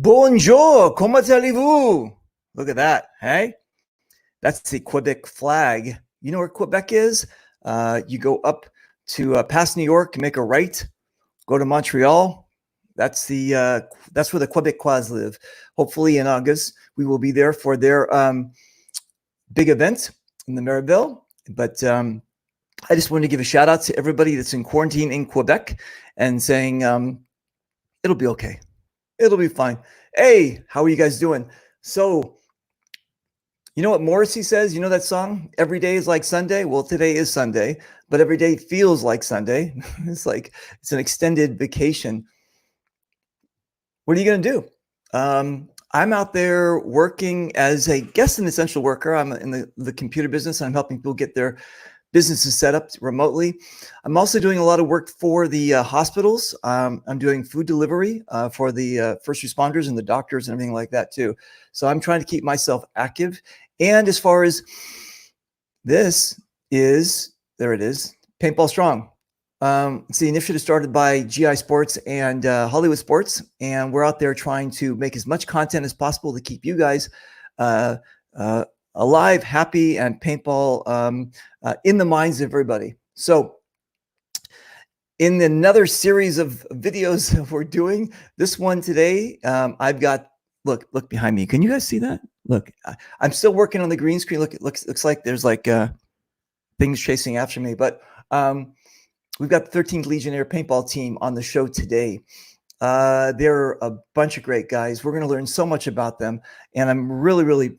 Bonjour, comment allez-vous? Look at that, hey? That's the Quebec flag. You know where Quebec is? You go up to past New York, make a right, go to Montreal. That's where the Quebecois live. Hopefully in August, we will be there for their big event in the Maribel. But I just wanted to give a shout out to everybody that's in quarantine in Quebec and saying it'll be okay. It'll be fine. Hey, how are you guys doing? So, you know what Morrissey says? You know that song, Every Day is Like Sunday? Well, today is Sunday, but every day feels like Sunday. It's like it's an extended vacation. What are you going to do? I'm out there working as a guest and essential worker. I'm in the computer business. I'm helping people get their businesses set up remotely. I'm also doing a lot of work for the hospitals. I'm doing food delivery for the first responders and the doctors and everything like that too. So I'm trying to keep myself active. And as far as this is, there it is, Paintball Strong. It's the initiative started by GI Sports and Hollywood Sports. And we're out there trying to make as much content as possible to keep you guys alive, happy, and paintball in the minds of everybody. So in another series of videos that we're doing, this one today, I've got, look behind me. Can you guys see that? Look, I'm still working on the green screen. Look, it looks like there's like things chasing after me, but we've got the 13th Legionnaire paintball team on the show today. They're a bunch of great guys. We're going to learn so much about them, and I'm really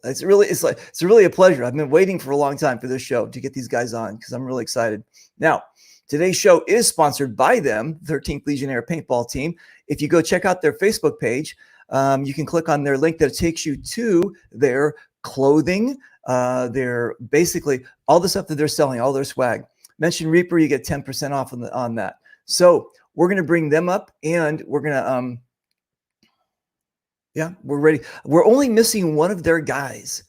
it's really a pleasure. I've been waiting for a long time for this show to get these guys on because I'm really excited. Now, today's show is sponsored by them, 13th Legionnaire paintball team. If you go check out their Facebook page, you can click on their link that takes you to their clothing, their basically all the stuff that they're selling, all their swag. Mention Reaper, you get 10% off on that. So we're going to bring them up, and we're going to yeah, we're ready. We're only missing one of their guys.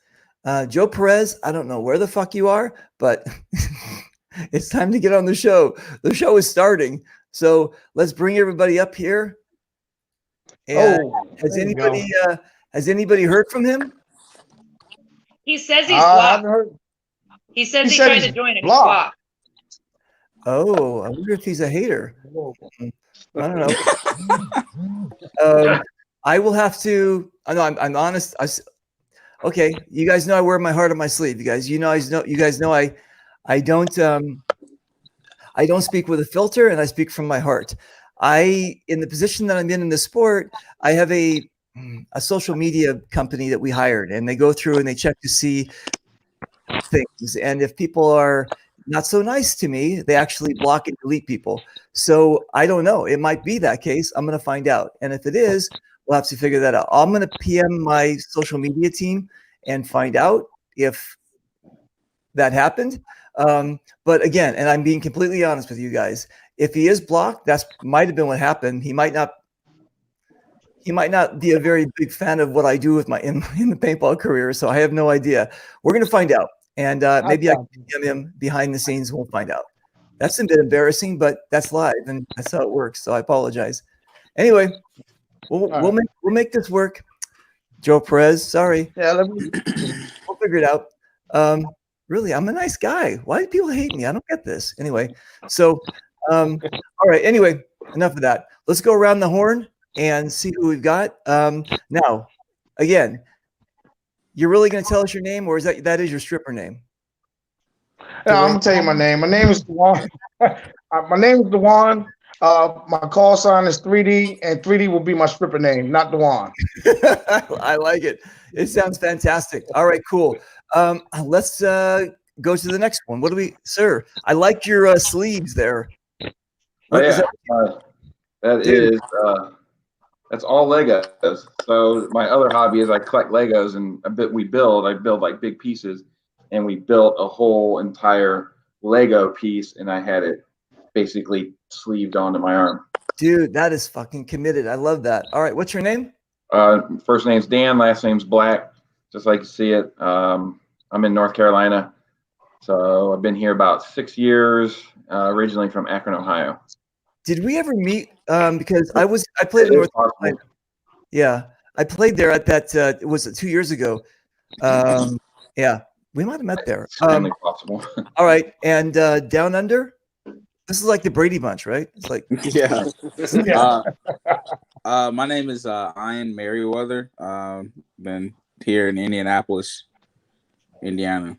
Joe Perez, I don't know where the fuck you are, but it's time to get on the show. The show is starting. So let's bring everybody up here. And has anybody heard from him? He says he's blocked. He says he tried to join and he's blocked. Oh, I wonder if he's a hater. I don't know. I will have to. I know. I'm honest. Okay, you guys know I wear my heart on my sleeve. You guys know I don't speak with a filter, and I speak from my heart. In the position that I'm in the sport, I have a social media company that we hired, and they go through and they check to see things. And if people are not so nice to me, they actually block and delete people. So I don't know. It might be that case. I'm going to find out. And if it is, we'll have to figure that out. I'm going to PM my social media team and find out if that happened. But again, and I'm being completely honest with you guys, if he is blocked, that might have been what happened. He might not be a very big fan of what I do with in the paintball career. So I have no idea. We're going to find out. And maybe I can DM him behind the scenes. We'll find out. That's a bit embarrassing, but that's live and that's how it works. So I apologize. Anyway, we'll make this work. Joe Perez, sorry. Yeah, we'll figure it out. Really, I'm a nice guy. Why do people hate me? I don't get this. Anyway, so all right. Anyway, enough of that. Let's go around the horn and see who we've got. Now, again, you're really going to tell us your name, or is that is your stripper name? Yeah, I'm gonna tell you my name. My name is Dewan. My name is Dewan. My call sign is 3D, and 3D will be my stripper name, not Dewan. I like it. It sounds fantastic. All right, cool. Let's go to the next one. What do we, sir? I like your sleeves there. Oh, yeah. That's all Legos. So my other hobby is I collect Legos, and I build like big pieces, and we built a whole entire Lego piece, and I had it basically sleeved onto my arm. Dude, that is fucking committed. I love that. All right, what's your name? First name's Dan, last name's Black, just like you see it. I'm in North Carolina, so I've been here about 6 years, originally from Akron, Ohio. Did we ever meet? Because I played in North Carolina. Yeah, I played there at that. Was it 2 years ago? Yeah, we might have met there. Extremely possible. All right, and Down Under. This is like the Brady Bunch, right? It's like Yeah. Yeah. My name is Ian Merriweather. Been here in Indianapolis, Indiana.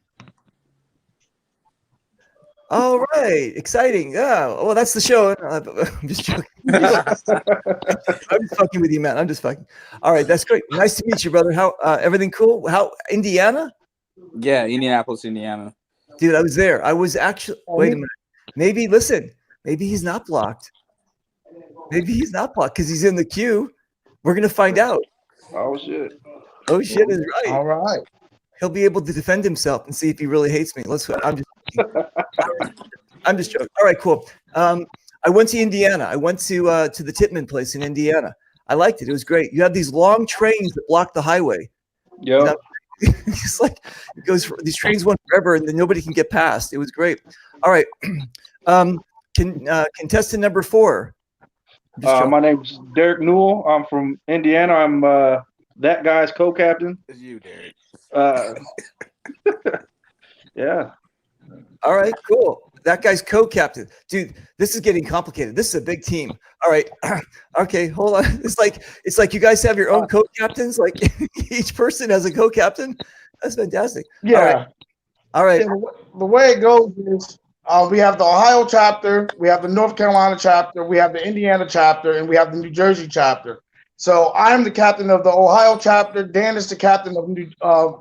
all right, exciting. Yeah. Oh, that's the show. I'm just joking. I'm just fucking with you, man. I'm just fucking. All right, that's great. Nice to meet you, brother. How everything cool? How Indiana? Yeah, Indianapolis, Indiana. Dude, I was there. I was actually. Wait a minute. Maybe listen. Maybe he's not blocked. Maybe he's not blocked because he's in the queue. We're gonna find out. Oh shit. Oh shit is right. All right. He'll be able to defend himself and see if he really hates me. I'm just joking. All right, cool. I went to Indiana. I went to the Titman place in Indiana. I liked it. It was great. You have these long trains that block the highway. Yeah. It's like it goes. These trains went forever, and then nobody can get past. It was great. All right. Contestant number 4. My name's Derek Newell. I'm from Indiana. I'm that guy's co-captain. It's you, Derek. Yeah. All right, cool. That guy's co-captain. Dude, this is getting complicated. This is a big team. All right. Okay, hold on. It's like you guys have your own co-captains. Like each person has a co-captain. That's fantastic. Yeah. All right. And the way it goes is we have the Ohio chapter, we have the North Carolina chapter, we have the Indiana chapter, and we have the New Jersey chapter. So I'm the captain of the Ohio chapter. Dan is the captain of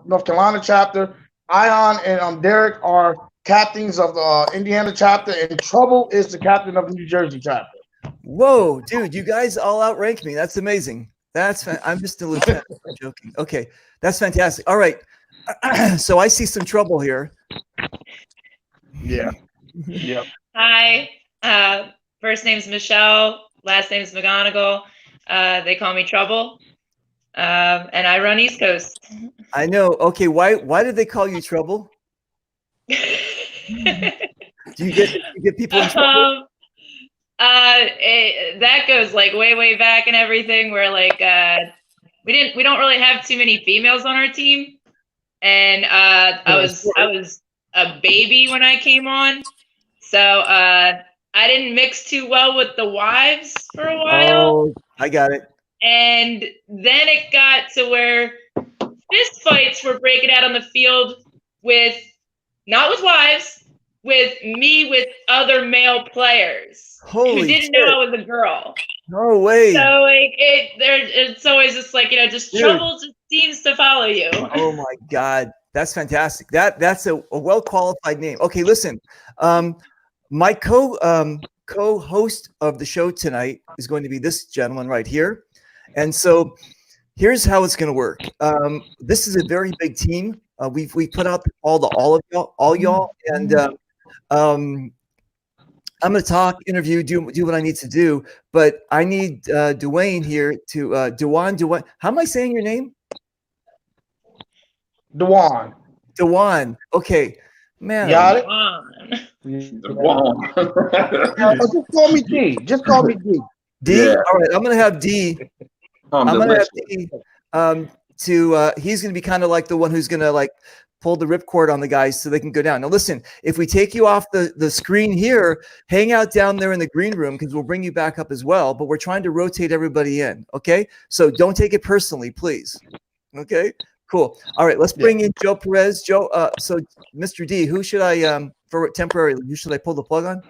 North Carolina chapter. Ion and Derek are captains of the Indiana chapter, and Trouble is the captain of the New Jersey chapter. Whoa, dude, you guys all outrank me. That's amazing. I'm just a lieutenant. I'm joking. Okay, that's fantastic. All right. So I see some trouble here. Yeah. Yep. Hi. First name's Michelle. Last name's McGonigal. They call me Trouble. And I run East Coast. I know. Okay, why did they call you Trouble? Do you get people in trouble? That goes like way back and everything. Where like we don't really have too many females on our team, and I was a baby when I came on, so I didn't mix too well with the wives for a while. Oh, I got it. And then it got to where fist fights were breaking out on the field not with wives, with other male players who didn't know I was a girl. No way. So like it's always just like, just Dude. Trouble just seems to follow you. Oh my God. That's fantastic. That's a well-qualified name. Okay, listen. My co-host of the show tonight is going to be this gentleman right here. And so here's how it's going to work. This is a very big team. We put out all y'all, and I'm going to talk, interview, do what I need to do. But I need Dwayne here to Dwayne. How am I saying your name? Dewan. Okay, man. Got it. Dewan. Just call me D. D. Yeah. All right, I'm gonna have D. I'm gonna have D. He's gonna be kind of like the one who's gonna like pull the ripcord on the guys so they can go down. Now listen, if we take you off the screen here, hang out down there in the green room because we'll bring you back up as well. But we're trying to rotate everybody in. Okay, so don't take it personally, please. Okay. Cool. All right, let's bring in Joe Perez. Joe, so Mr. D, who should I for temporarily? Who should I pull the plug on?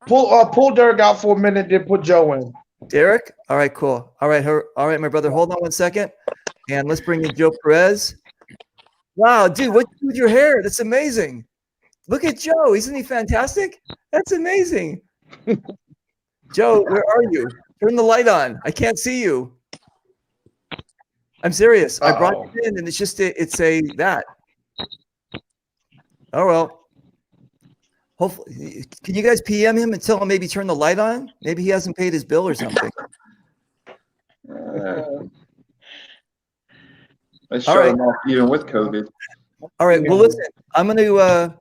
Pull Derek out for a minute, then put Joe in. Derek. All right, cool. All right, my brother. Hold on 1 second, and let's bring in Joe Perez. Wow, dude, what you do with your hair? That's amazing. Look at Joe. Isn't he fantastic? That's amazing. Joe, where are you? Turn the light on. I can't see you. I'm serious. I brought you in, and it's that. Oh well. Hopefully, can you guys PM him and tell him maybe turn the light on? Maybe he hasn't paid his bill or something. I shut him off even with COVID. All right. Well, listen. I'm going to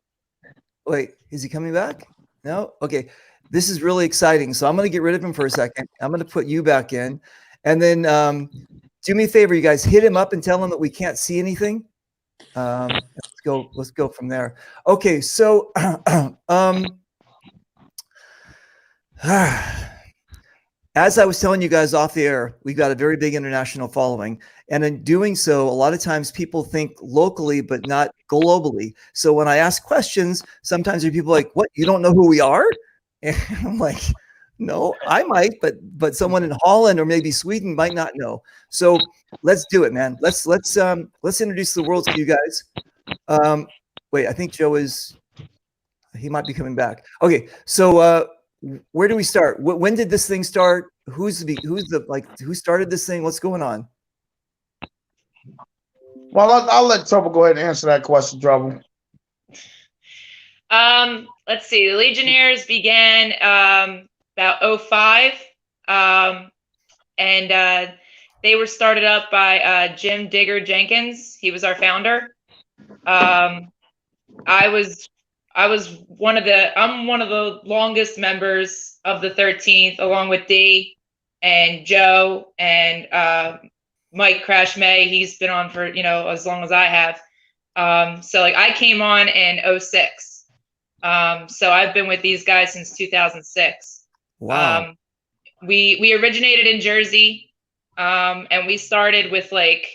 wait. Is he coming back? No. Okay. This is really exciting. So I'm going to get rid of him for a second. I'm going to put you back in. And then do me a favor, you guys, hit him up and tell him that we can't see anything. Let's go from there. Okay, so as I was telling you guys off the air, we've got a very big international following. And in doing so, a lot of times people think locally, but not globally. So when I ask questions, sometimes there are people like, what, you don't know who we are? And I'm like, no, I might, but someone in Holland or maybe Sweden might not know. So let's do it, man. Let's introduce the world to you guys. Wait, I think Joe he might be coming back. Okay, so where do we start? When did this thing start? Who started this thing? What's going on? Well, I'll let Trouble go ahead and answer that question, Trouble. Let's see. The Legionnaires began about 2005, and they were started up by Jim Digger Jenkins. He was our founder. I'm one of the longest members of the 13th, along with Dee and Joe and Mike Crash May. He's been on for as long as I have. So like I came on in 2006. So I've been with these guys since 2006. Wow. We originated in Jersey, and we started with like,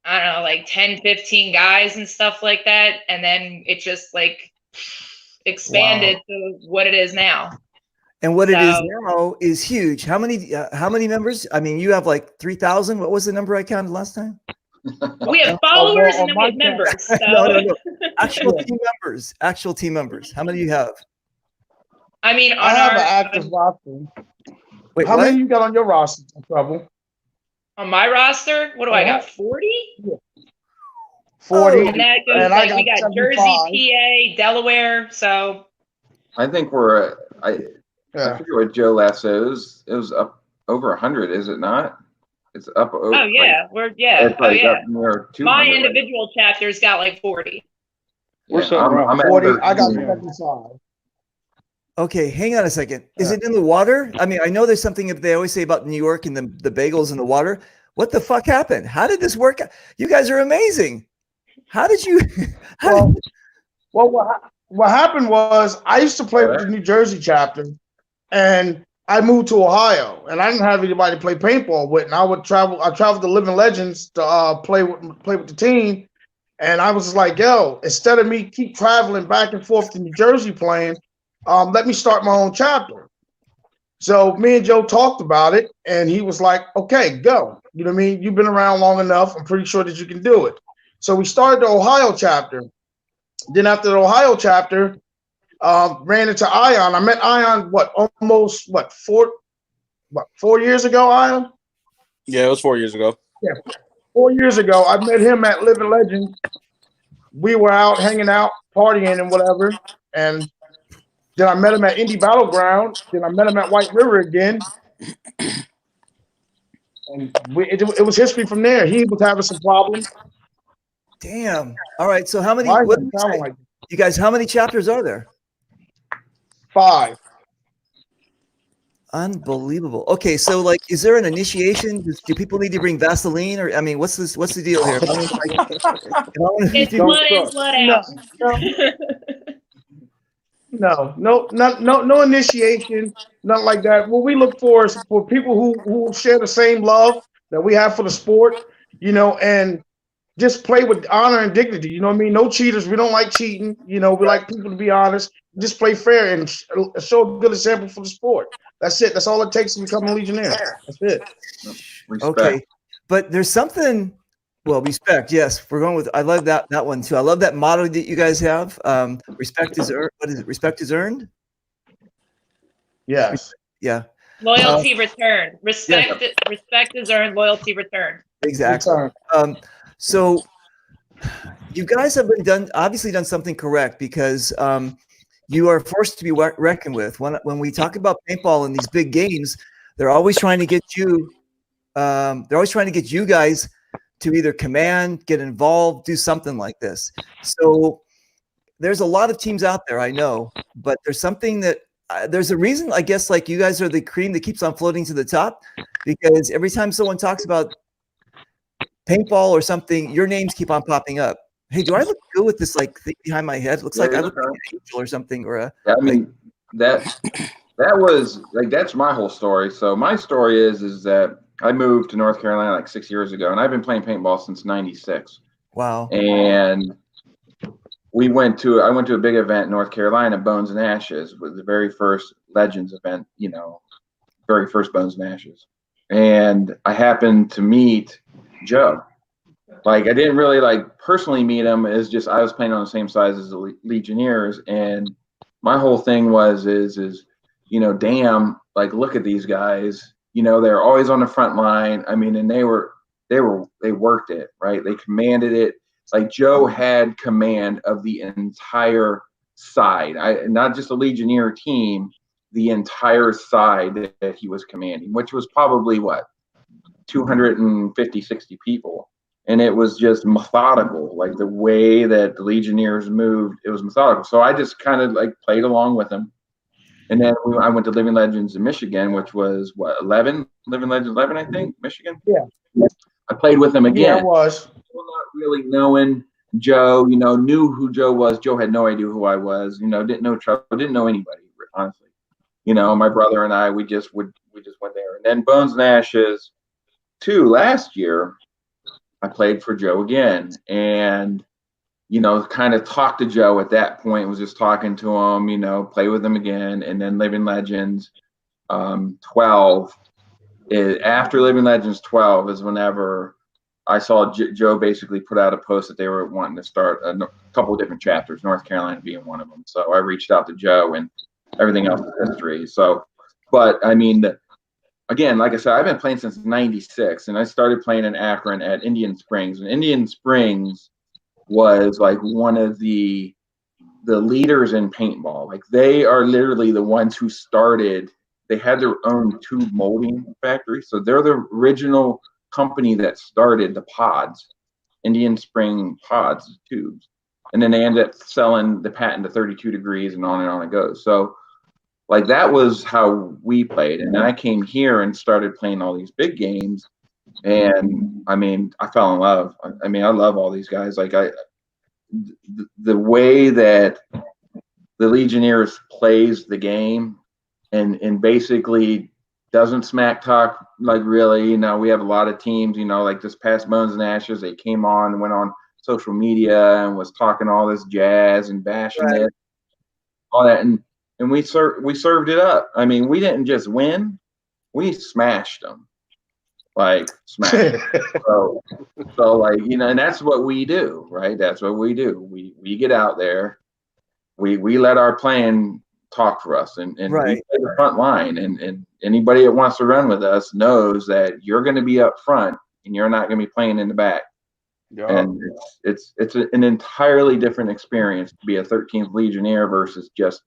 I don't know, like 10, 15 guys and stuff like that. And then it just like expanded to what it is now. And what it is now is huge. How many members? I mean, you have like 3,000. What was the number I counted last time? We have followers and then we have members. So. No. Actual team members. How many do you have? I mean, I have an active roster. Wait, how many you got on your roster, Trouble? On my roster, what do I got? 40? Yeah. 40. And that goes we got 75. Jersey, PA, Delaware. So I think I forget what Joe last said. It was up over 100, is it not? It's up. Over, oh yeah, It's like up near 200. My individual chapter's got like 40. Yeah, I'm 40. I got 75. Okay, hang on a second. Is it in the water? I mean, I know there's something they always say about New York and the bagels in the water. What the fuck happened? How did this work? You guys are amazing. How did you? What happened was I used to play with the New Jersey chapter, and I moved to Ohio, and I didn't have anybody to play paintball with. And I traveled to Living Legends to play with the team, and I was like, yo, instead of me keep traveling back and forth to New Jersey playing, let me start my own chapter. So me and Joe talked about it, and he was like, okay, go. You know what I mean? You've been around long enough. I'm pretty sure that you can do it. So we started the Ohio chapter. Then after the Ohio chapter, ran into Ion. I met Ion, almost 4 years ago, Ion? Yeah, it was 4 years ago. Yeah, 4 years ago. I met him at Living Legends. We were out hanging out, partying and whatever. And then I met him at Indie Battleground. Then I met him at White River again. And it was history from there. He was having some problems. Damn. All right. So how many? You guys, how many chapters are there? 5. Unbelievable. Okay, so like, is there an initiation? Do people need to bring Vaseline, or I mean, what's the deal here? It's blood in, blood out. No initiation, nothing like that. What we look for is for people who share the same love that we have for the sport, and just play with honor and dignity. You know what I mean? No cheaters. We don't like cheating. We like people to be honest. Just play fair and show a good example for the sport. That's it. That's all it takes to become a Legionnaire. That's it. Respect. Okay, but there's something. Well, respect. Yes, we're going with. I love that one too. I love that motto that you guys have. Respect is earned. What is it? Respect is earned. Yes. Yeah. Loyalty returned. Respect is earned. Loyalty returned. Exactly. So you guys have obviously done something correct, because you are forced to be reckoned with. When we talk about paintball in these big games, they're always trying to get you. They're always trying to get you guys to either command, get involved, do something like this. So there's a lot of teams out there, I know, but there's something that there's a reason, I guess, like you guys are the cream that keeps on floating to the top, because every time someone talks about paintball or something, your names keep on popping up. Hey, do I look good with this like thing behind my head? Looks like I look like an angel or something, or a. I mean, that was like, that's my whole story. So my story is that I moved to North Carolina like 6 years ago, and I've been playing paintball since '96. Wow. And I went to a big event in North Carolina, Bones and Ashes, was the very first Legends event, very first Bones and Ashes. And I happened to meet Joe. Like, I didn't really like personally meet him. It's just I was playing on the same size as the Legionnaires, and my whole thing is damn, like, look at these guys. They're always on the front line. I mean, and they worked it, right? They commanded it. Like, Joe had command of the entire side. Not just a Legionnaire team, the entire side that he was commanding, which was probably what, 250, 60 people. And it was just methodical. Like, the way that the Legionnaires moved, it was methodical. So I just kind of like played along with him. And then I went to Living Legends in Michigan, which was what, 11? Living Legends 11, I think, Michigan? Yeah. I played with him again. Yeah, it was. Not really knowing Joe, knew who Joe was. Joe had no idea who I was, didn't know Trevor, didn't know anybody, honestly. My brother and I, we just went there. And then Bones and Ashes 2 last year, I played for Joe again, and kind of talked to Joe at that point, was just talking to him, play with him again. And then Living Legends 12 after Living Legends 12 is whenever I saw Joe basically put out a post that they were wanting to start a couple of different chapters, North Carolina being one of them. So I reached out to Joe, and everything else is history. So, but I mean, again, like I said, I've been playing since '96, and I started playing in Akron at Indian Springs. And Indian Springs was like one of the leaders in paintball. Like, they are literally the ones who started. They had their own tube molding factory, so they're the original company that started the pods, Indian Spring pods tubes, and then they ended up selling the patent to 32 degrees, and on it goes. So, like, that was how we played. And then I came here and started playing all these big games, and I mean, I fell in love. I mean, I love all these guys. Like, the way that the Legionnaires plays the game, and basically doesn't smack talk, like, really. We have a lot of teams, like this past Bones and Ashes, they came on and went on social media and was talking all this jazz and bashing it, all that, and we served it up. I mean, we didn't just win, we smashed them, like, smashed. so like, and that's what we do, right? That's what we do. We get out there, we let our plan talk for us, and right. We play the front line, and anybody that wants to run with us knows that you're going to be up front, and you're not going to be playing in the back. Yep. And it's an entirely different experience to be a 13th Legionnaire versus just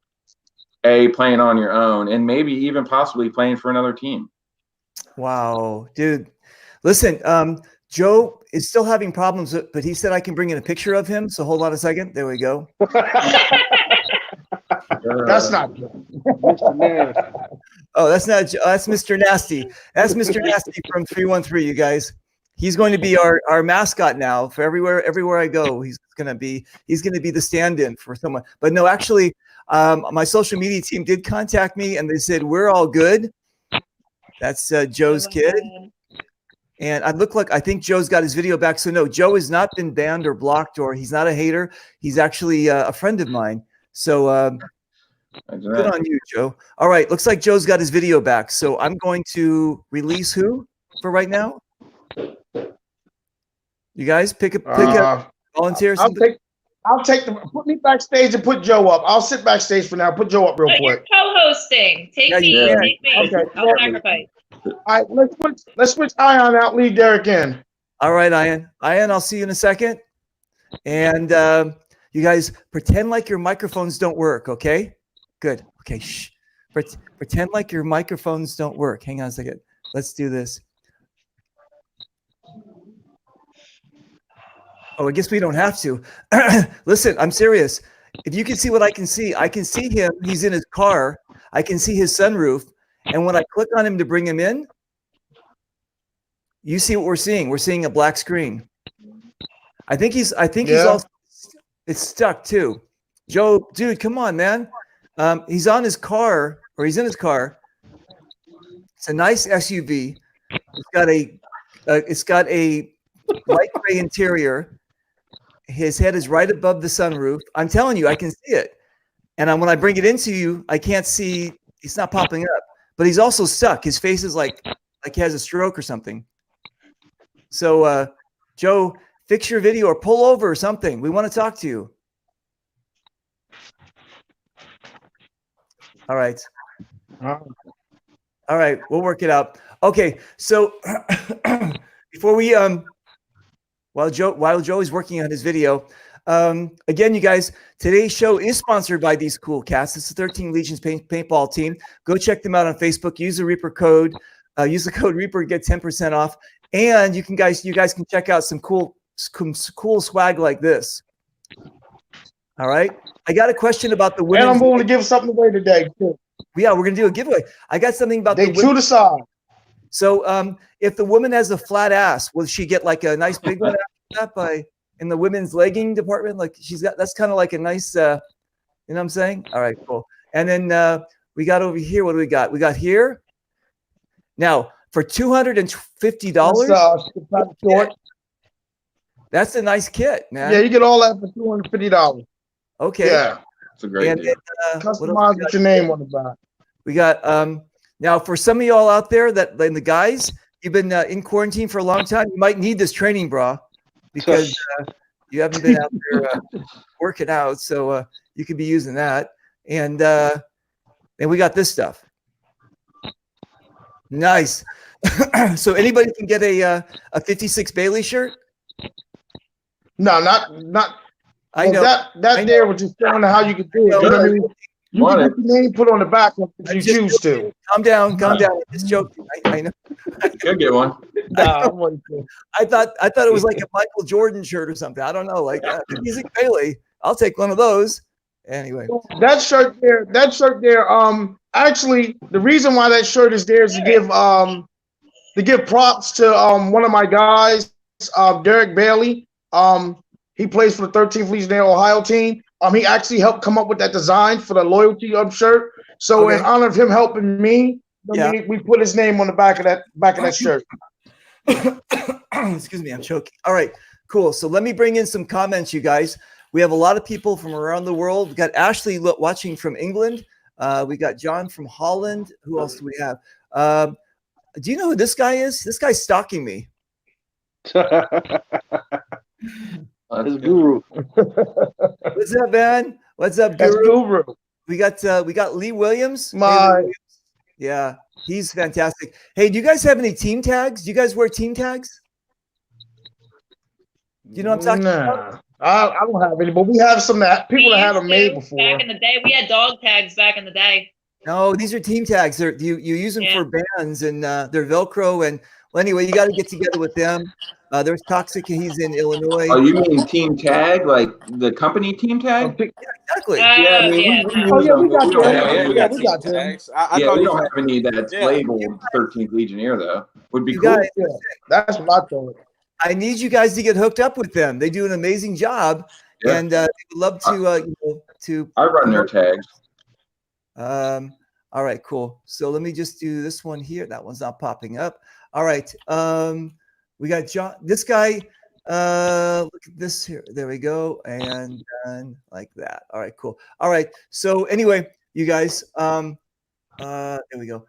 playing on your own, and maybe even possibly playing for another team. Wow, dude. Listen, Joe is still having problems, but he said I can bring in a picture of him. So hold on a second. There we go. That's not good. Oh, that's not. That's Mr. Nasty. That's Mr. Nasty from 313. You guys. He's going to be our mascot now for everywhere I go. He's going to be the stand-in for someone. But no, actually, my social media team did contact me, and they said we're all good. That's Joe's kid. And I think Joe's got his video back. So no, Joe has not been banned or blocked, or he's not a hater. He's actually a friend of mine. So good on you, Joe. All right, looks like Joe's got his video back. So I'm going to release who for right now? You guys pick a volunteer. I'll put me backstage and put Joe up. I'll sit backstage for now. Put Joe up real quick. You're co-hosting. Take me. Okay. I'll sacrifice. All right, let's switch Ion out. Leave Derek in. All right, Ion. I'll see you in a second. And you guys pretend like your microphones don't work. Okay. Good. Okay. Shh. Pretend like your microphones don't work. Hang on a second. Let's do this. Oh, I guess we don't have to. Listen, I'm serious. If you can see what I can see him. He's in his car. I can see his sunroof. And when I click on him to bring him in, you see what we're seeing. We're seeing a black screen. I think he's also, it's stuck too. Joe, dude, come on, man. He's on his car, or he's in his car. It's a nice SUV. It's got a light gray interior. His head is right above the sunroof. I'm telling you, I can see it. And when I bring it into you, I can't see. It's not popping up. But he's also stuck. His face is like he has a stroke or something. So, Joe, fix your video or pull over or something. We want to talk to you. All right. All right. We'll work it out. Okay. So before we, while Joe is working on his video, again, you guys, today's show is sponsored by these cool cats. It's the 13 Legions paintball team. Go check them out on Facebook. Use the Reaper code. Use the code Reaper to get 10% off. And you guys can check out some cool swag like this. All right. I got a question about the women. And I'm going to give something away today too. Yeah, we're gonna do a giveaway. I got something about they true to size. So, if the woman has a flat ass, will she get like a nice big one after that in the women's legging department? Like that's kind of like a nice, you know what I'm saying? All right, cool. And then we got over here. What do we got? We got here. Now for $250. That's a nice kit, man. Yeah, you get all that for $250. Okay. Yeah. It's a great deal. Customize with your name on the back. We got now for some of y'all out there and the guys, you've been in quarantine for a long time. You might need this training bra because you haven't been out there working out, so you could be using that. And we got this stuff. Nice. So anybody can get a 56 Bailey shirt. No, not. I know that there was just showing how you could do it. You know what I mean? You can get your name put on the back if you choose to. Calm down. I'm just joking. I know. You'll get one. I thought it was like a Michael Jordan shirt or something. I don't know. Like music Bailey. I'll take one of those. Anyway. That shirt there. Actually, the reason why that shirt is there is to give props to one of my guys, Derek Bailey. He plays for the 13th Legionnaire Ohio team. He actually helped come up with that design for the loyalty shirt. So in honor of him helping me, we put his name on the back of that shirt. Excuse me, I'm choking. All right, cool. So let me bring in some comments, you guys. We have a lot of people from around the world. We got Ashley watching from England. We got John from Holland. Who else do we have? Do you know who this guy is? This guy's stalking me. That's Guru. What's up, man? What's up, Guru? We got Lee Williams. Yeah, he's fantastic. Hey, do you guys have any team tags? Do you guys wear team tags? Do you know what I'm talking about? I don't have any, but we have some people that had them made before. Back in the day, we had dog tags back in the day. No, these are team tags. You use them for bands, and they're Velcro. And well, anyway, you got to get together with them. There's Toxic. He's in Illinois. Oh, you mean Team Tag, like the company Team Tag? Yeah, exactly. We got tags. We don't have any that's labeled 13th Legionnaire though. Would be cool. Guys, that's what I thought. I need you guys to get hooked up with them. They do an amazing job, and they would love to. I run their tags. All right, cool. So let me just do this one here. That one's not popping up. All right. We got John. This guy. Look at this here. There we go. And done like that. All right, cool. All right. So anyway, you guys. There we go.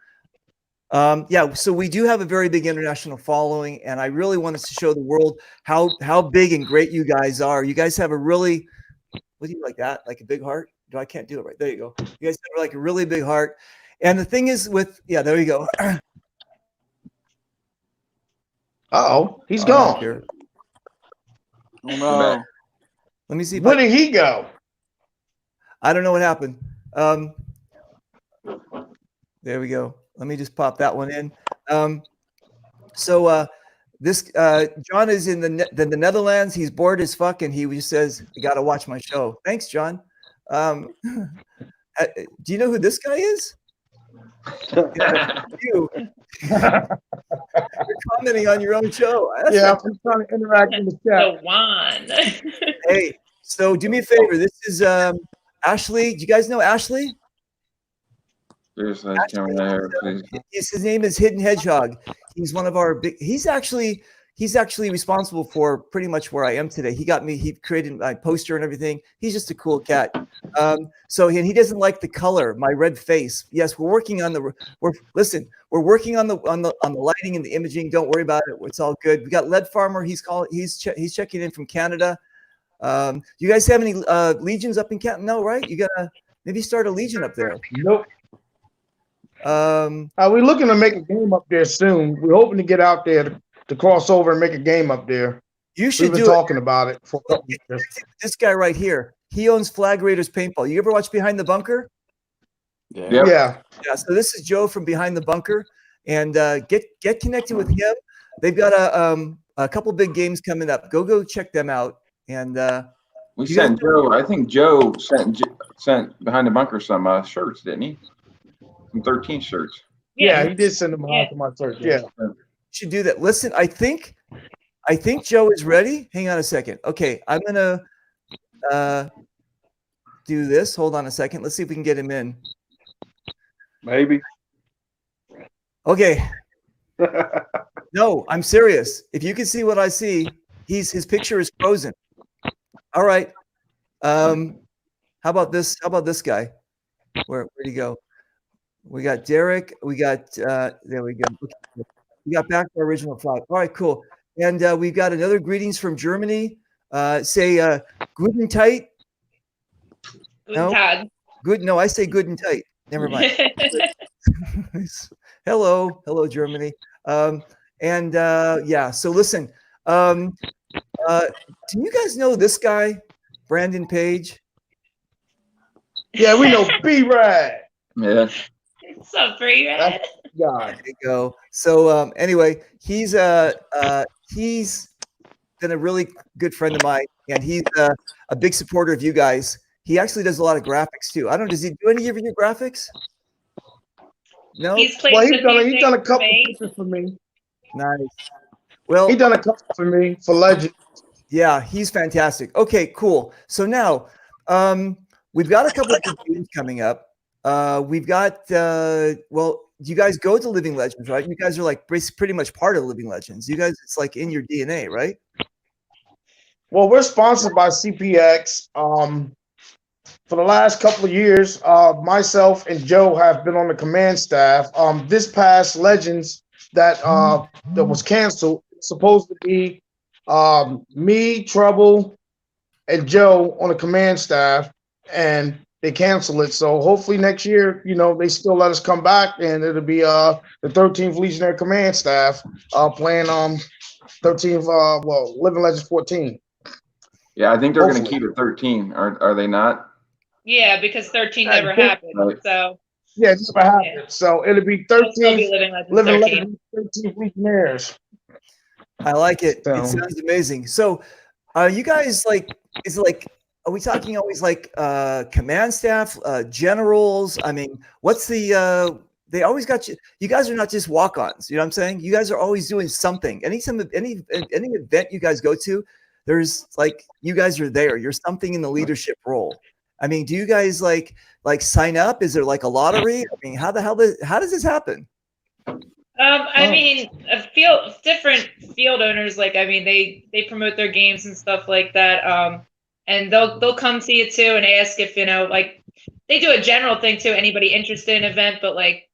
Yeah. So we do have a very big international following, and I really wanted to show the world how big and great you guys are. You guys have a really. What do you like that? Like a big heart? No, I can't do it right. There you go. You guys have like a really big heart. And the thing is there you go. He's gone. Here. Oh, no. Let me see. Where did he go? I don't know what happened. There we go. Let me just pop that one in. This John is in the Netherlands. He's bored as fuck, and he just says, "You got to watch my show." Thanks, John. Do you know who this guy is? You. You're commenting on your own show. That's Yeah, fantastic. I'm trying to interact in the chat. The wand. Hey, so do me a favor. This is Ashley. Do you guys know Ashley? There's that camera there, please. His name is Hidden Hedgehog. He's one of our big. He's actually responsible for pretty much where I am today. He created my poster and everything. He's just a cool cat. So he doesn't like the color, my red face. Yes, we're working on the. We're working on the lighting and the imaging. Don't worry about it. It's all good. We got Lead Farmer. He's checking in from Canada. You guys have any legions up in Canada? No, right? You gotta maybe start a legion up there. Nope. We're looking to make a game up there soon. We're hoping to get out there to cross over and make a game up there. You should We've been talking about it for a couple of years. This guy right here. He owns Flag Raiders Paintball. You ever watch Behind the Bunker? Yeah. Yep. Yeah. Yeah. So this is Joe from Behind the Bunker, and get connected with him. They've got a couple big games coming up. Go check them out. And We You sent Joe. I think Joe sent Behind the Bunker some shirts, didn't he? Some 13 shirts. Yeah, he did send them out to my church. Yeah. should do that. Listen, I think Joe is ready. Hang on a second. Okay, I'm gonna do this. Hold on a second. Let's see if we can get him in. Maybe. Okay. No, I'm serious. If you can see what I see, his picture is frozen. All right. How about this? How about this guy? Where'd he go? We got Derek. We got there we go. Okay. We got back to our original flag. All right, cool. And we've got another greetings from Germany. Say guten tight. No? Good. No, I say good and tight. Never mind. Hello, Germany. Yeah. So listen. Do you guys know this guy, Brandon Page? Yeah, we know B-Rad. Yeah. What's up, Brad? God. There you go. So anyway, he's been a really good friend of mine, and he's a big supporter of you guys. He actually does a lot of graphics too. I don't know. Does he do any of your graphics? No. He's Well, he's done a couple pictures for me. Nice. Well, He done a couple for me for Legend. yeah, he's fantastic. Okay, cool. So now, we've got a couple of good games coming up. We've got well, you guys go to Living Legends, right? You guys are like pretty much part of Living Legends. You guys, it's like in your DNA, right? Well, we're sponsored by CPX. For the last couple of years, myself and Joe have been on the command staff. This past Legends that was canceled, supposed to be me, Trouble, and Joe on the command staff, and they canceled it. So hopefully next year, they still let us come back, and it'll be the 13th Legionnaire command staff playing 13th Living Legends 14. Yeah, I think they're going to Hopefully. keep it 13. Are they not? Yeah, because 13 never happened. Right. So Yeah, it's never happened. Yeah. So it'll be it'll still be 13th Living Legends Living 13. Legends 13th Legionnaires. I like it. So- It sounds amazing. So, you guys are we talking always like command staff, generals? I mean, what's the they always got you. You guys are not just walk-ons. You know what I'm saying? You guys are always doing something. Any event you guys go to, there's like you guys are there. You're something in the leadership role. I mean, do you guys like sign up? Is there like a lottery? I mean, how does this happen? I mean, different field owners, like, I mean, they promote their games and stuff like that. And they'll come see it too and ask if, like, they do a general thing too, anybody interested in an event, but like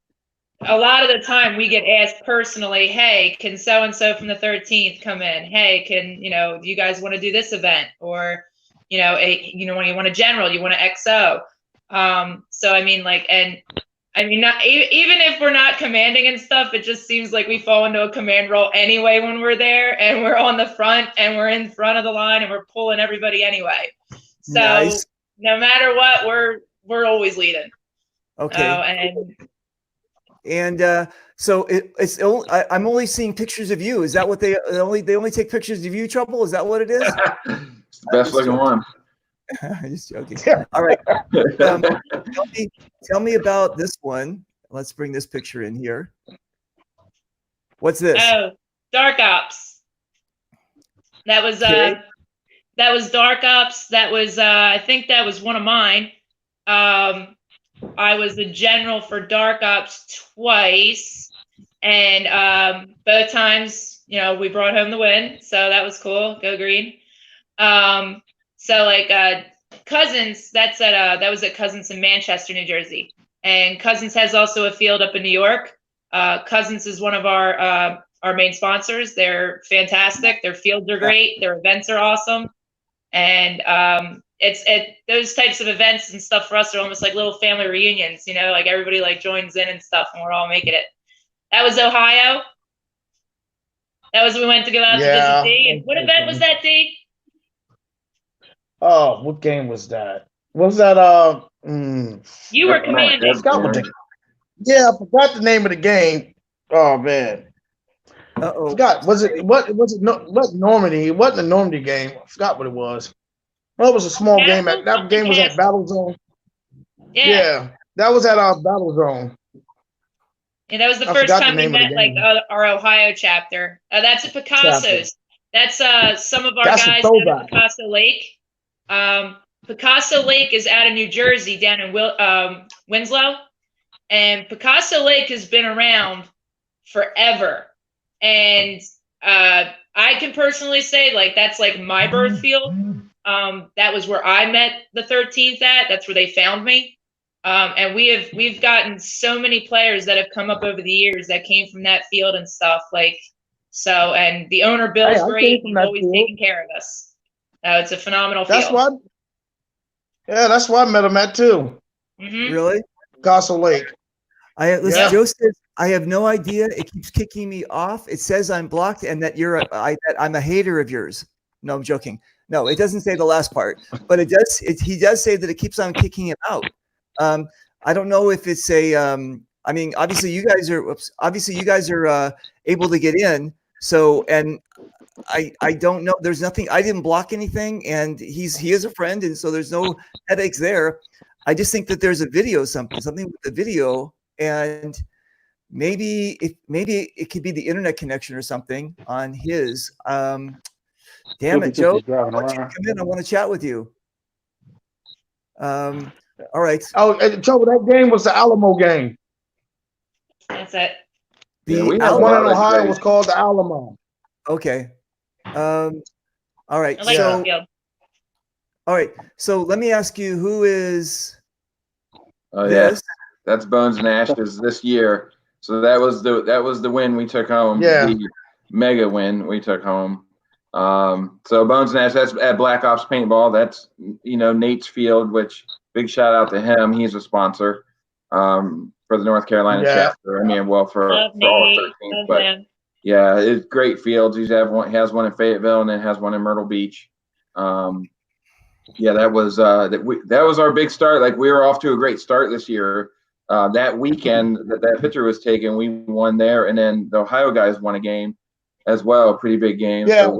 a lot of the time we get asked personally, hey, can so-and-so from the 13th come in? Hey, can, do you guys want to do this event? Or, when you want a general, you want an XO. So, I mean, like, and I mean, not even if we're not commanding and stuff, it just seems like we fall into a command role anyway when we're there and we're on the front and we're in front of the line and we're pulling everybody anyway. So Nice. No matter what, we're always leading. Okay. So it's only, I'm only seeing pictures of you. Is that what they only take pictures of you, Trouble? Is that what it is? It's the best looking one. Just joking. All right. Tell me about this one. let's bring this picture in here. What's this? Oh, Dark Ops. That was Okay. Dark Ops. That was I think that was one of mine. I was the general for Dark Ops twice, and both times, you know, we brought home the win, so that was cool. Go Green. So like Cousins, that was at Cousins in Manchester, New Jersey, and Cousins has also a field up in New York. Cousins is one of our main sponsors. They're fantastic. Their fields are great. Their events are awesome, and those types of events and stuff for us are almost like little family reunions. You know, like everybody like joins in and stuff, and we're all making it. That was Ohio. That was we went to go out to visit D. And what event was that, D? Oh, what game was that? Was that You were commanding. Yeah, I forgot the name of the game. Oh man. Uh-oh. Forgot. Was it what Normandy? It wasn't a Normandy game. I forgot what it was. Well, it was a small game. That game was at Battle Zone. Yeah. That was at our Battle Zone. Yeah, that was the first time we met like our Ohio chapter. That's at Picasso's. That's some of our guys down at Picasso Lake. Picasso Lake is out of New Jersey, down in Winslow, and Picasso Lake has been around forever. And I can personally say, like, that's like my birth field. That was where I met the 13th at. That's where they found me. And we've gotten so many players that have come up over the years that came from that field and stuff. Like, so, and the owner Bill's great. He's always taking care of us. It's a phenomenal field. That's why I met him at too. Mm-hmm. Really? Castle Lake. Joe says, I have no idea. It keeps kicking me off. It says I'm blocked and that that I'm a hater of yours. No, I'm joking. No, it doesn't say the last part, but it does. He does say that it keeps on kicking him out. I don't know if it's a. I mean, obviously you guys are able to get in. So, and I don't know. There's nothing. I didn't block anything, and he is a friend, and so there's no headaches there. I just think that there's a video, something with the video, and maybe it could be the internet connection or something on his. Damn it, Joe! I want you to come in. I want to chat with you. All right. Oh, Joe, that game was the Alamo game. That's it. The one in Ohio was called the Alamo. Okay. All right. I like the field. All right. So let me ask you, who is? Oh yeah, that's Bones and Ashes this year. So that was the win we took home. Yeah. The mega win we took home. So Bones and Ashes, that's at Black Ops Paintball. That's Nate's field, which big shout out to him. He's a sponsor for the North Carolina chapter. I mean, well, for all 13, but yeah, it's great fields. He has one in Fayetteville and then has one in Myrtle Beach. Yeah, that was our big start. Like, we were off to a great start this year. That weekend that picture was taken, we won there, and then the Ohio guys won a game as well, a pretty big game. Yeah, so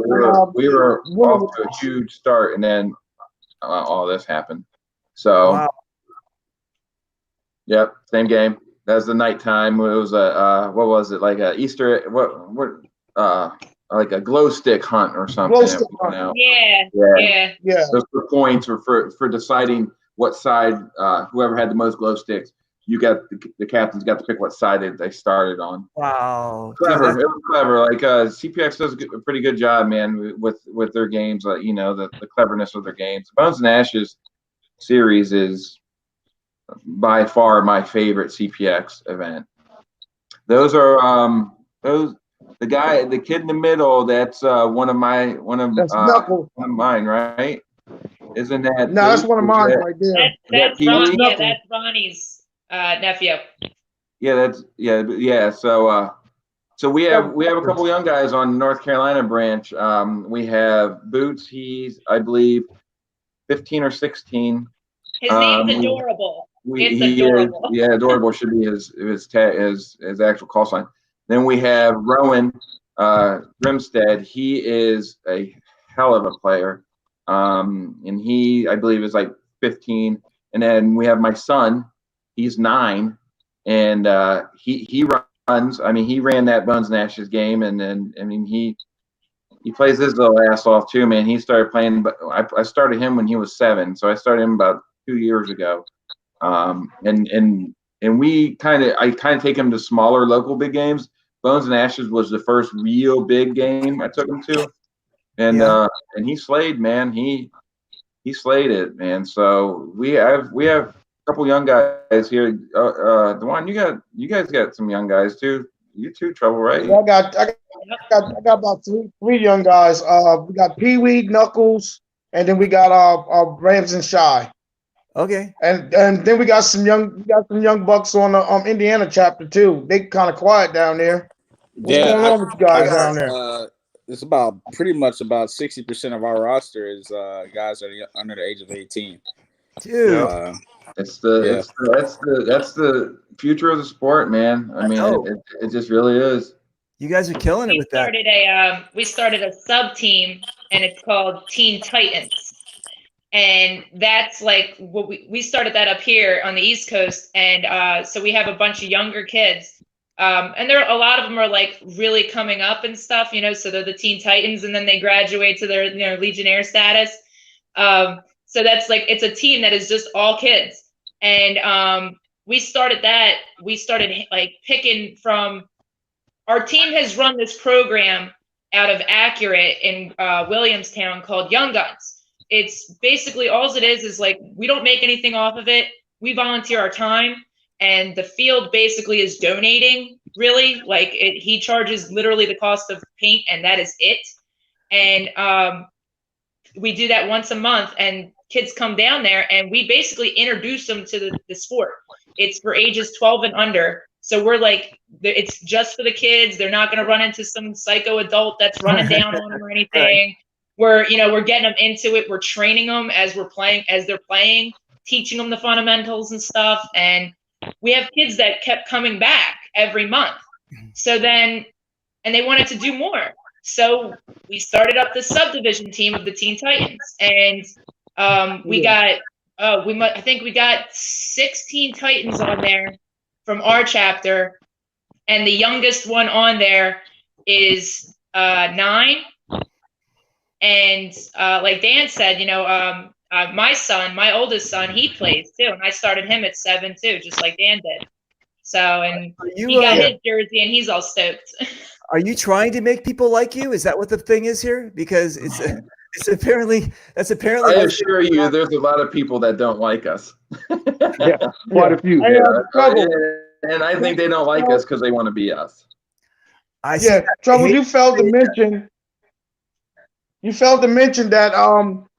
we were off to a huge start, and then all this happened. So, wow. Yep, same game. That's the nighttime. It was what was it, like a Easter? Like a glow stick hunt or something. Glow stick hunt. Yeah. Those were points for deciding what side. Whoever had the most glow sticks, the captains got to pick what side they started on. Wow, clever! It was clever. Like CPX does a pretty good job, man, with their games. Like, the cleverness of their games. Bones and Ashes series is by far my favorite CPX event. Those are the kid in the middle. That's one of mine, right? Isn't that? No, that's one of mine right there. That's Ronnie's nephew. Yeah. So we have a couple young guys on North Carolina branch. We have Boots. He's, I believe, 15 or 16. His name's adorable. Adorable. Adorable should be his actual call sign. Then we have Rowan Grimstead. He is a hell of a player, and he, I believe, is like 15. And then we have my son. He's 9, and he runs. I mean, he ran that Bones and Ashes game, and then I mean he plays his little ass off too, man. He started playing, but I started him when he was 7, so I started him about 2 years ago. And we I kind of take him to smaller local big games. Bones and Ashes was the first real big game I took him to, and he slayed, man. He slayed it, man. So we have a couple young guys here. Dewan, you guys got some young guys too. You too, Trouble, right? Yeah, I got about three young guys. We got Pee Wee, Knuckles, and then we got Rams and Shy. Okay. And then we got some young bucks on the Indiana chapter too. They kind of quiet down there. What's going on with you guys down there? It's about pretty much about 60% of our roster is guys that are under the age of 18. Dude, that's the future of the sport, man. I mean, it just really is. You guys are killing it with that. We started a sub team, and it's called Teen Titans, and that's like what we started that up here on the East Coast, and so we have a bunch of younger kids. And a lot of them are like really coming up and stuff, so they're the Teen Titans, and then they graduate to their Legionnaire status. So that's like, it's a team that is just all kids. And we started like picking from, our team has run this program out of Accurate in Williamstown called Young Guns. It's basically, all it is like, we don't make anything off of it. We volunteer our time. And the field basically is donating, really. Like, he charges literally the cost of paint, and that is it. And we do that once a month, and kids come down there, and we basically introduce them to the sport. It's for ages 12 and under. So we're like, it's just for the kids. They're not going to run into some psycho adult that's running down on them or anything. Right. We're getting them into it. We're training them as they're playing, teaching them the fundamentals and stuff. And we have kids that kept coming back every month. So then, and they wanted to do more. So we started up the subdivision team of the Teen Titans. And I think we got 16 Titans on there from our chapter. And the youngest one on there is 9. And like Dan said, my oldest son, he plays too, and I started him at 7 too, just like Dan did. So, and he got his jersey, and he's all stoked. Are you trying to make people like you? Is that what the thing is here? Because it's apparently. I assure you, there's a lot of people that don't like us. Yeah, quite a few. And I think they don't like us because they want to be us. Trouble. You failed to mention. You failed to mention that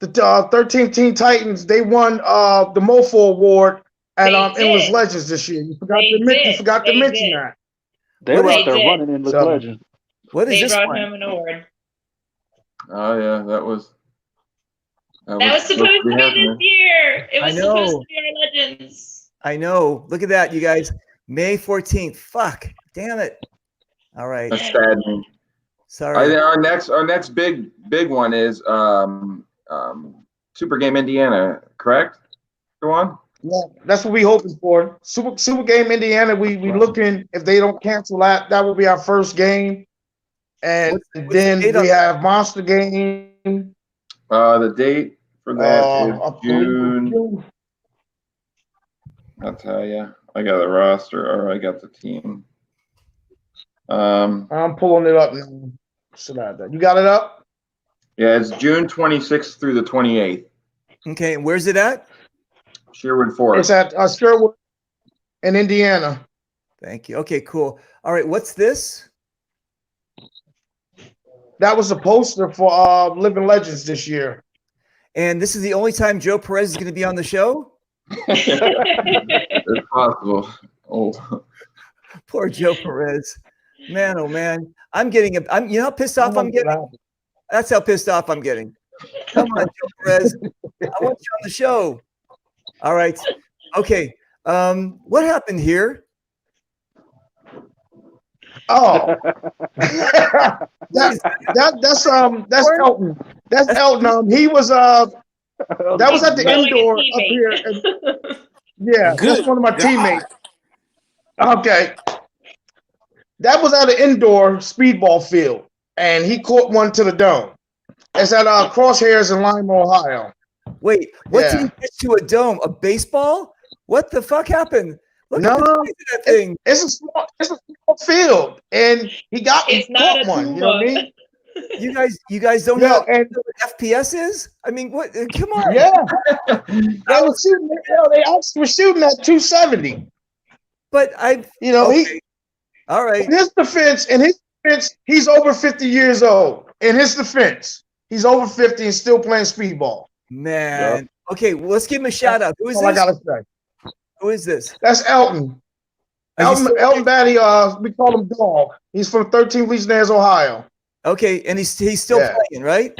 the 13th Teen Titans, they won the MoFo Award at Endless Legends this year. You forgot to mention that. They were out there running Endless Legends. What is they this? They brought one? him an award. Oh yeah, that was supposed to be this year. It was supposed to be our Legends. I know. Look at that, you guys. May 14th. Fuck. Damn it. All right. That's saddening. Sorry. Our next big one is Super Game Indiana, correct? Go on. Yeah, that's what we hoping for. Super Game Indiana. We looking, if they don't cancel that will be our first game, and then we have Monster Game. The date for that is June. I'll tell you. I got the roster, or I got the team. I'm pulling it up now. You got it up? Yeah, it's June 26th through the 28th. Okay, and where's it at? Sherwood Forest. It's at Sherwood in Indiana. Thank you. Okay, cool. All right, what's this? That was a poster for Living Legends this year. And this is the only time Joe Perez is going to be on the show? It's possible. Oh, poor Joe Perez. Man, oh man. I'm you know how pissed off I'm getting? That's how pissed off I'm getting. Come on, Joe Perez. I want you on the show. All right. Okay. What happened here? Oh. that's Elton. That's Elton. He was that was at the indoor up here. Yeah, that's one of my teammates. Okay. That was at an indoor speedball field, and he caught one to the dome. It's at Crosshairs in Lima, Ohio. Wait, what did Yeah. he pitch to a dome? A baseball? What the fuck happened? Look at the No, size of that thing. it's a small field, and he It's not caught a one. You know what I mean? You guys don't Yeah, know and what FPS is? I mean, what? Come on. yeah, they were shooting. They actually were shooting at 270. But I, You know, okay. All right. in his defense, he's over 50 years old. In his defense, he's over 50 and still playing speedball. Man. Yep. Okay, well, let's give him a shout out. Who is All I this? gotta say. Who is this? That's Elton. Are you Elton Batty, we call him Dog. He's from 13 Legionnaires, Ohio. Okay, and he's still Yeah. playing, right?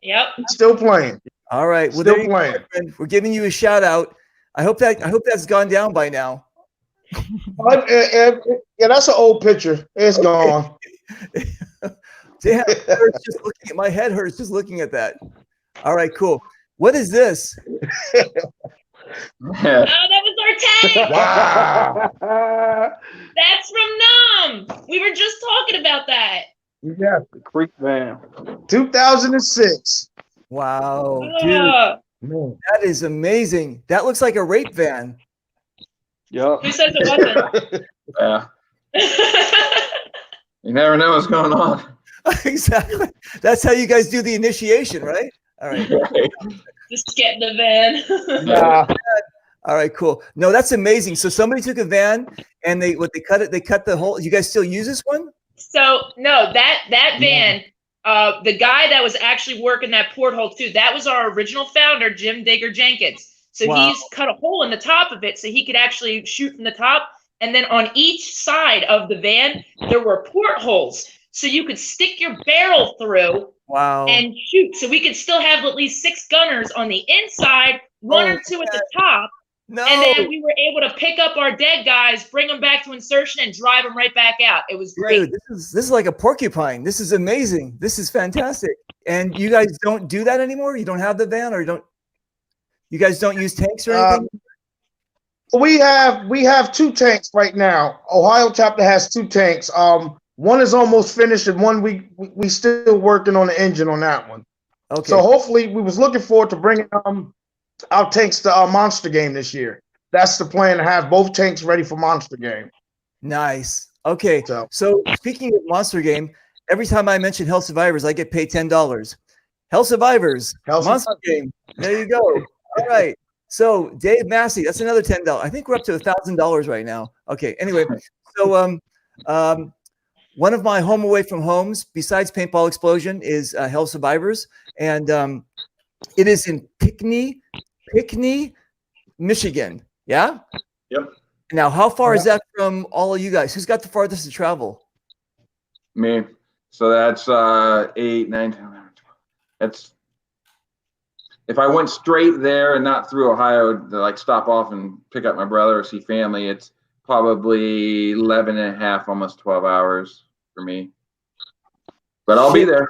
Yep. Still playing. All right. Well, Still there you go, playing. my friend. We're giving you a shout out. I hope that's gone down by now. Yeah, that's an old picture. It's gone. Damn, it hurts just looking at my head hurts just looking at that. All right, cool. What is this? Yeah. Oh, that was our tank. Wow. That's from Numb. We were just talking about that. Yeah, Creek van. 2006. Wow, dude, Ugh. Man. that is amazing. That looks like a rape van. Yup. Who says it Yeah. wasn't? You never know what's going on. Exactly. That's how you guys do the initiation, right? All right. Just get in the van. Nah. All right, cool. No, that's amazing. So somebody took a van and they cut the whole. You guys still use this one? So no, that van, the guy that was actually working that porthole too, that was our original founder, Jim Digger Jenkins. So Wow. he's cut a hole in the top of it so he could actually shoot from the top. And then on each side of the van, there were portholes. So you could stick your barrel through Wow. and shoot. So we could still have at least 6 gunners on the inside, 1 or 2 at the top. No. And then we were able to pick up our dead guys, bring them back to insertion, and drive them right back out. It was great. Dude, this is like a porcupine. This is amazing. This is fantastic. And you guys don't do that anymore? You don't have the van, or you guys don't use tanks or anything? We have 2 tanks right now. Ohio chapter has 2 tanks. One is almost finished, and one we still working on the engine on that one. Okay. So hopefully, we was looking forward to bringing our tanks to our Monster Game this year. That's the plan, to have both tanks ready for Monster Game. Nice. Okay. So So speaking of Monster Game, every time I mention Hell Survivors, I get paid $10. Hell Survivors, Hell Monster Game. There you go. All right. So Dave Massey, that's another $10. I think we're up to $1,000 right now. Okay. Anyway, so one of my home away from homes, besides Paintball Explosion, is Hell Survivors, and it is in Pinckney, Michigan. Yeah. Yep. Now, how far is that from all of you guys? Who's got the farthest to travel? Me. So that's 8, 9, 10, 11, 12. That's if I went straight there and not through Ohio to like stop off and pick up my brother or see family, it's probably 11 and a half, almost 12 hours for me. But I'll be there.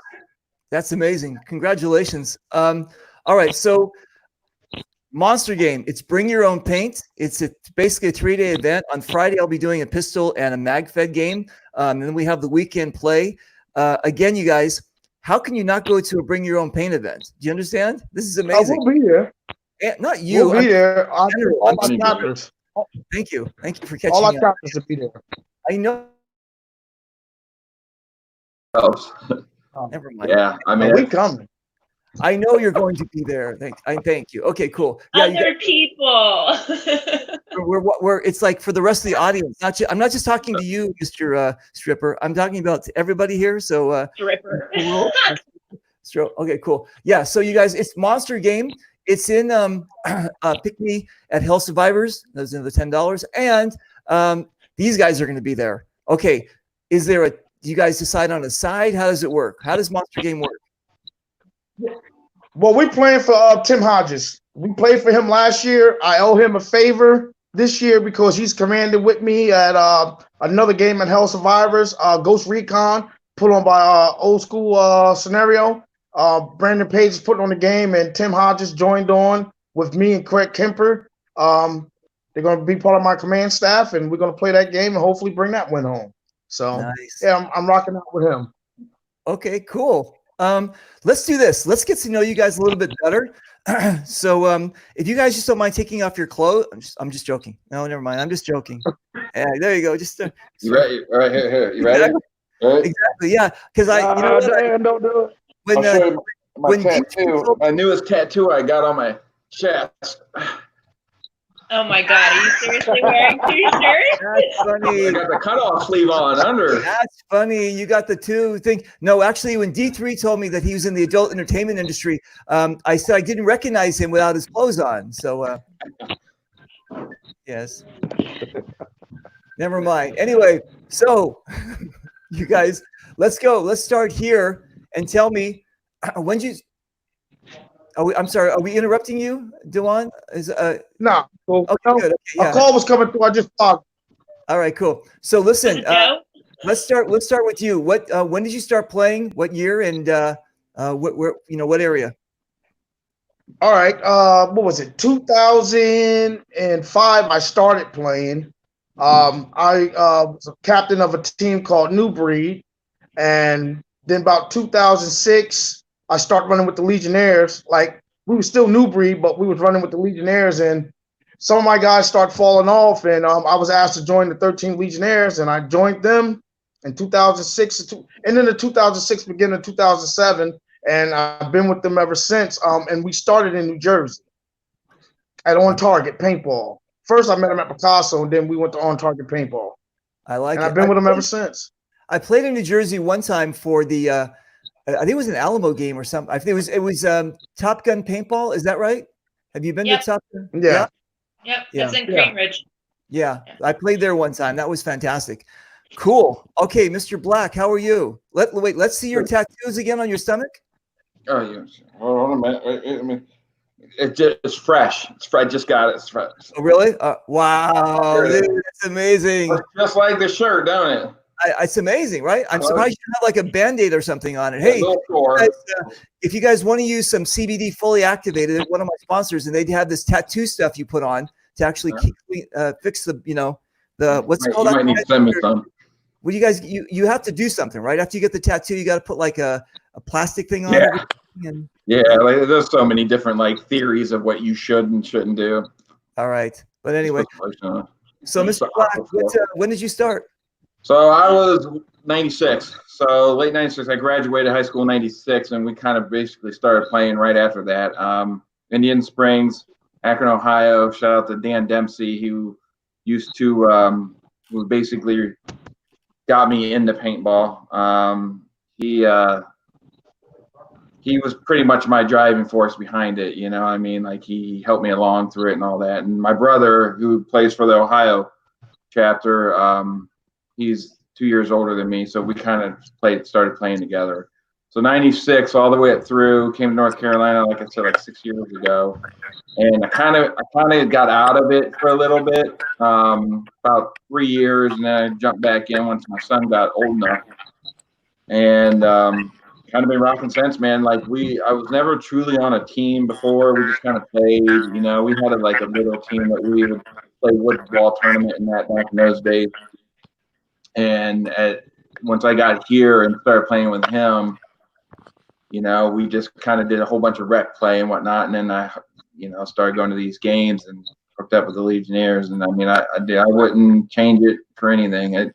That's amazing. Congratulations. All right. So Monster Game, it's bring your own paint. It's basically a 3-day event. On Friday, I'll be doing a pistol and a mag-fed game. And then we have the weekend play. Again, you guys, how can you not go to a bring your own paint event? Do you understand? This is I amazing. will be there. And not you. We'll be there. All I'm our sure. chapters. Thank you. Thank you for catching All our me up. chapters will be there. I know. Never mind. Yeah, I mean, We coming. I know you're going to be there. Thank you. Okay, cool. Yeah, you Other people. we're it's like for the rest of the audience. I'm not just talking to you, Mr. Stripper. I'm talking about everybody here. So Stripper. okay, cool. Yeah, so you guys, it's Monster Game. It's in Pinckney at Hell Survivors. Those are the $10. And these guys are going to be there. Okay, do you guys decide on a side? How does it work? How does Monster Game work? Well, we're playing for Tim Hodges. We played for him last year. I owe him a favor this year because he's commanded with me at another game at Hell Survivors, Ghost Recon, put on by Old School Scenario. Brandon Page is putting on the game, and Tim Hodges joined on with me and Craig Kemper. They're going to be part of my command staff, and we're going to play that game and hopefully bring that win home. So, Nice. yeah, I'm rocking out with him. Okay, cool. Let's do this. Let's get to know you guys a little bit better. So, if you guys just don't mind taking off your clothes, I'm just joking. No, never mind. I'm just joking. Yeah, there you go. Just You ready? All right, here. You ready? All right. exactly. Yeah, because you know what? Dan, don't do it. When I'll show you my when tattoo. My newest tattoo I got on my chest. Oh my God, are you seriously wearing 2 shirts? That's funny. I got the cutoff sleeve on under. That's funny. You got the two thing. No, actually, when D3 told me that he was in the adult entertainment industry, I said I didn't recognize him without his clothes on. So, yes. Never mind. Anyway, so you guys, let's go. Let's start here and tell me when you. I'm sorry. Are we interrupting you, Dewan? No. Well, Okay, no, good. Okay, yeah. a call was coming through. I just talked. All right, cool. So listen, Joe? let's start with you. What when did you start playing? What year and what area? All right. What was it? 2005. I started playing. I was a captain of a team called New Breed, and then about 2006, I started running with the Legionnaires. Like, we were still New Breed, but we was running with the Legionnaires, and some of my guys started falling off, and I was asked to join the 13 Legionnaires, and I joined them in 2006, and then the 2006 beginning of 2007, and I've been with them ever since. And we started in New Jersey at On Target Paintball. First, I met him at Picasso, and then we went to On Target Paintball. I like And it. I've been with him ever since. I played in New Jersey one time for the I think it was an Alamo game or something. I think it was Top Gun Paintball. Is that right? Have you been Yep. to Top Gun? Yeah. Yep, Yeah. that's in Cream Ridge. Yeah, I played there one time. That was fantastic. Cool. Okay, Mr. Black, how are you? Let's see your tattoos again on your stomach. Oh, yeah. Hold on a minute. Wait, I mean, it's fresh. It's fresh. I just got it. It's fresh. Oh, really? Wow, dude, that's amazing. Looks just like the shirt, don't it? It's amazing, right? I'm surprised you have like a Band-Aid or something on it. Hey, if you guys want to use some CBD fully activated, one of my sponsors, and they have this tattoo stuff you put on to actually fix the what's it called? You might need to send me some. Well, you guys, you have to do something, right? After you get the tattoo, you got to put like a plastic thing on. Yeah. And, Yeah, like there's so many different like theories of what you should and shouldn't do. all right, but anyway, so Mr. Black, when did you start? So I was 96. So late 96, I graduated high school in 96, and we kind of basically started playing right after that. Indian Springs, Akron, Ohio. Shout out to Dan Dempsey, who used to who basically got me into paintball. He was pretty much my driving force behind it. You know, I mean, like he helped me along through it and all that. And my brother, who plays for the Ohio chapter, he's 2 years older than me, so we kind of started playing together. So 96 all the way up through, came to North Carolina, like I said, like 6 years ago, and I kind of got out of it for a little bit, about 3 years, and then I jumped back in once my son got old enough, and kind of been rocking since, man. Like I was never truly on a team before. We just kind of played, you know. We had a little team that we would play wood ball tournament and that back in those days. And once I got here and started playing with him, you know, we just kind of did a whole bunch of rec play and whatnot. And then I, you know, started going to these games and hooked up with the Legionnaires. And I mean, I wouldn't change it for anything.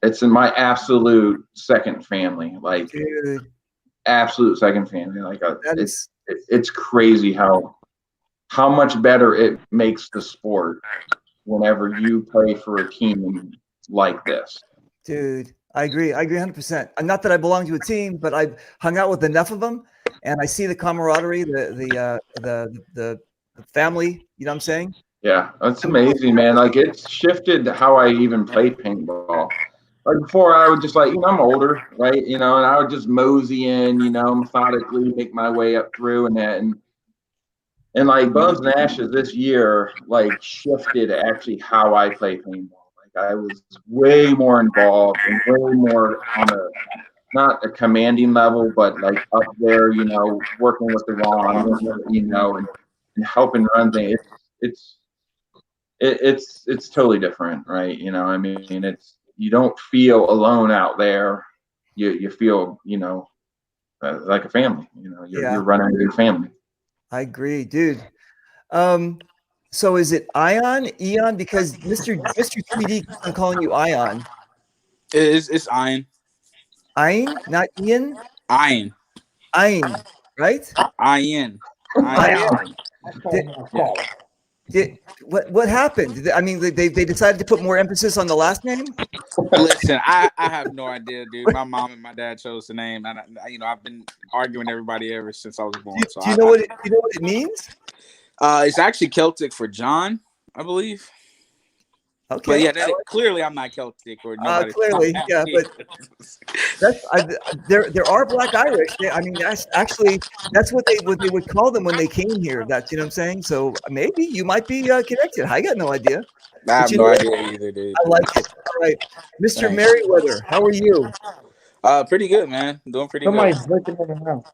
It's in my absolute second family, like Dude, absolute second family. Like is it's crazy how much better it makes the sport whenever you play for a team like this. dude. I agree 100%. Not that I belong to a team, but I've hung out with enough of them, and I see the camaraderie, the family. You know what I'm saying? Yeah, it's amazing, man. Like it's shifted how I even played paintball. Like before, I would just like, you know, I'm older, right? You know, and I would just mosey in, you know, methodically make my way up through and that. And like Bones and Ashes this year, like shifted actually how I play paintball. Like I was way more involved and way more on not a commanding level, but like up there, you know, working with the wrong, you know, and helping run things. it's totally different, right? You know, I mean, it's you don't feel alone out there. You feel, you know, like a family. You know, you're running with your family. I agree, dude. So is it Eon? Because Mr. 3D keeps on calling you Ion. It's Iron. Ian, not Ian. Iron. Ian, right? Iron. Ion. What happened? I mean, they decided to put more emphasis on the last name. Listen, I have no idea, dude. My mom and my dad chose the name, and I've been arguing with everybody ever since I was born. Do you know what it means? It's actually Celtic for John, I believe. Okay. But yeah, clearly I'm not Celtic or nobody. Clearly, yeah, but there are Black Irish. I mean, that's what they would call them when they came here. That's, you know what I'm saying. So maybe you might be connected. I got no idea. I have no idea either, dude. I like it. All right, Mr. Merriweather, how are you? Pretty good, man. Doing pretty Somebody's good. breaking in and out.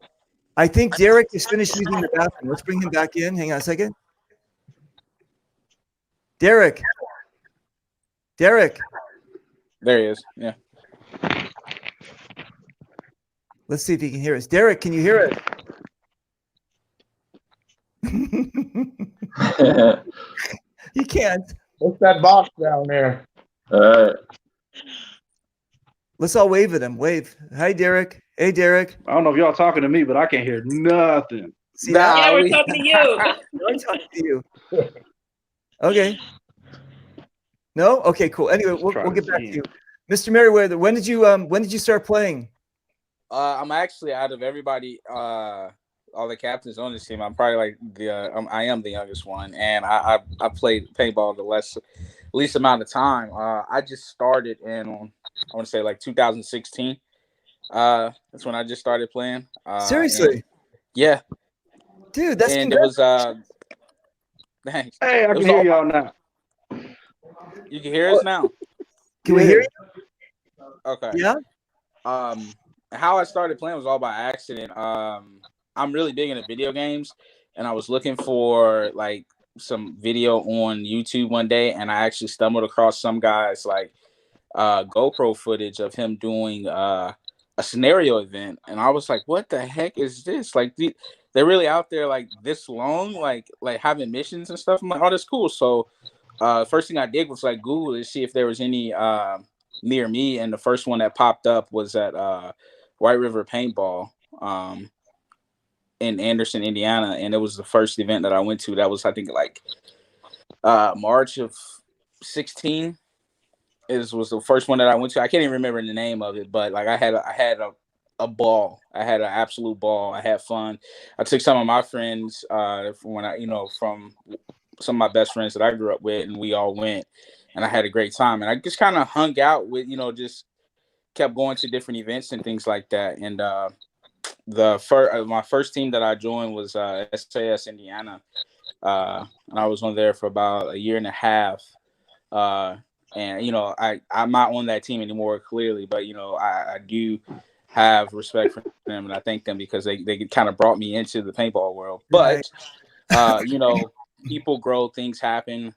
I think Derek is finished using the bathroom. Let's bring him back in. Hang on a second. Derek. There he is. Yeah. Let's see if he can hear us. Derek, can you hear us? You can't. What's that box down there? Let's all wave at him. Wave. Hi, Derek. Hey, Derek. I don't know if y'all talking to me, but I can't hear nothing. See, now Yeah, we're talking to you. I'm talking to you. Okay. No? Okay, cool. Anyway, we'll get back to you. Mr. Merriweather, when did you start playing? I'm actually, out of everybody, all the captains on this team, I'm probably like I am the youngest one, and I played paintball the least amount of time. I just started in, I want to say, like 2016. That's when I just started playing. Seriously? Yeah. Dude, that's and it was thanks. Hey, I can hear y'all now. You can hear us now. Can we hear you? Okay. Yeah. How I started playing was all by accident. I'm really big into video games, and I was looking for like some video on YouTube one day, and I actually stumbled across some guy's like GoPro footage of him doing a scenario event, and I was like, "What the heck is this? Like, they're really out there like this long, like having missions and stuff." I'm like, "Oh, that's cool." So, first thing I did was like Google to see if there was any near me, and the first one that popped up was at White River Paintball in Anderson, Indiana, and it was the first event that I went to. That was, I think, like March of 16. Was the first one that I went to. I can't even remember the name of it, but like I had a ball. I had an absolute ball. I had fun. I took some of my friends from some of my best friends that I grew up with, and we all went, and I had a great time. And I just kind of hung out with, just kept going to different events and things like that. And my first team that I joined was SAS Indiana, and I was on there for about a year and a half. And I'm not on that team anymore, clearly, but I do have respect for them, and I thank them because they kind of brought me into the paintball world. But people grow, things happen.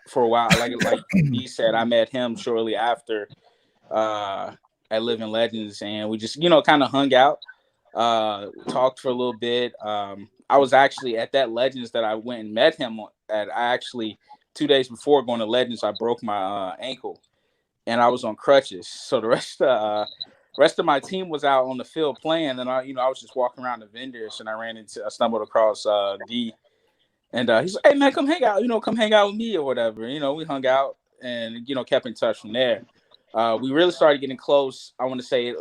For a while, like he said, I met him shortly after at Living Legends, and we just kind of hung out, talked for a little bit. I was actually at that Legends that I went and met him at. I actually 2 days before going to Legends, I broke my ankle, and I was on crutches. So the rest of my team was out on the field playing, and I was just walking around the vendors, and I stumbled across D. And he's like, "Hey man, come hang out. Come hang out with me or whatever." We hung out and kept in touch from there. We really started getting close. I want to say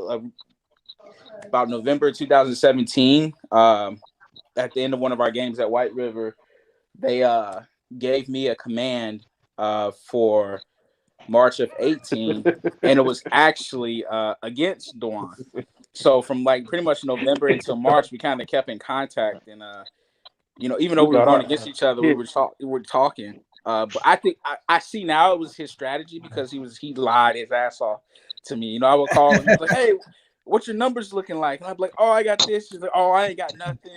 about November 2017. At the end of one of our games at White River, they gave me a command for March of 18, and it was actually against Dawn. So from like pretty much November until March, we kind of kept in contact, and even though we were going against each other, we were talking. But I think I see now it was his strategy, because he lied his ass off to me. I would call him, like, "Hey, what's your numbers looking like?" And I'd be like, "Oh, I got this." He's like, "Oh, I ain't got nothing."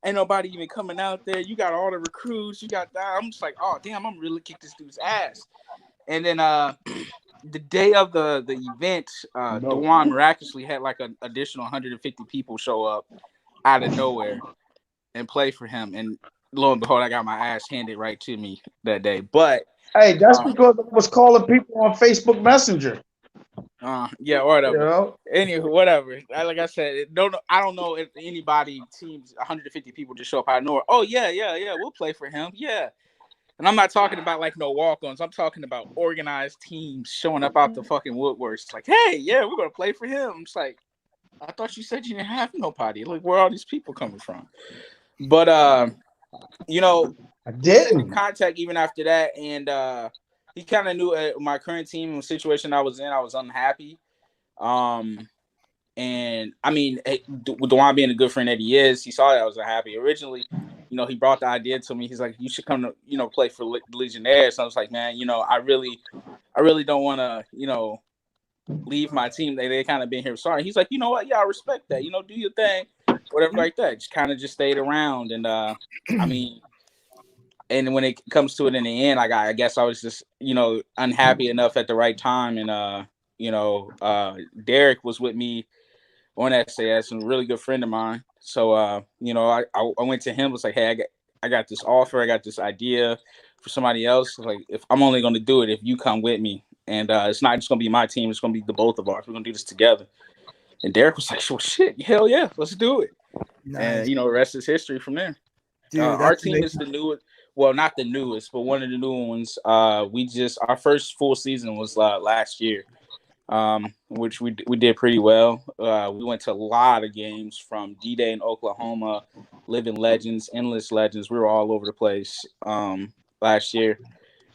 Ain't nobody even coming out there. You got all the recruits. You got that. I'm just like, oh damn, I'm really kick this dude's ass. And then the day of the event, Dewan miraculously had like an additional 150 people show up out of nowhere and play for him. And lo and behold, I got my ass handed right to me that day. But hey, that's because I was calling people on Facebook Messenger. Yeah, or whatever. You know? Anywho, whatever. Like I said, I don't know if anybody teams 150 people just show up out of nowhere. Oh yeah, we'll play for him. Yeah. And I'm not talking about like no walk-ons. I'm talking about organized teams showing up out the fucking woodworks. It's like, hey, yeah, we're gonna play for him. It's like, I thought you said you didn't have nobody. Like, where are all these people coming from? But you know, I didn't. in contact even after that, and he kind of knew my current team and situation I was in. I was unhappy. And I mean, with Dewan being a good friend that he is, he saw that I was unhappy. Originally, you know, he brought the idea to me. He's like, you should come to, you know, play for the Legionnaires. So I was like, man, you know, I really don't want to, you know, leave my team. They kind of been here. Sorry. He's like, you know what? Yeah, I respect that. You know, do your thing, whatever like that. Just kind of just stayed around. And I mean, and when it comes to it in the end, like I guess I was just, you know, unhappy enough at the right time. And you know, Derek was with me on SAS, and a really good friend of mine. So you know, I went to him, was like, hey, I got this offer, I got this idea for somebody else. Like, if I'm only gonna do it if you come with me. And it's not just gonna be my team, it's gonna be the both of ours. We're gonna do this together. And Derek was like, well, shit, hell yeah, let's do it. Nice. And you know, the rest is history from there. Dude, our team is the newest, well, not the newest, but one of the new ones. Our first full season was last year. Which we did pretty well. We went to a lot of games, from D-Day in Oklahoma, Living Legends, Endless Legends. We were all over the place last year,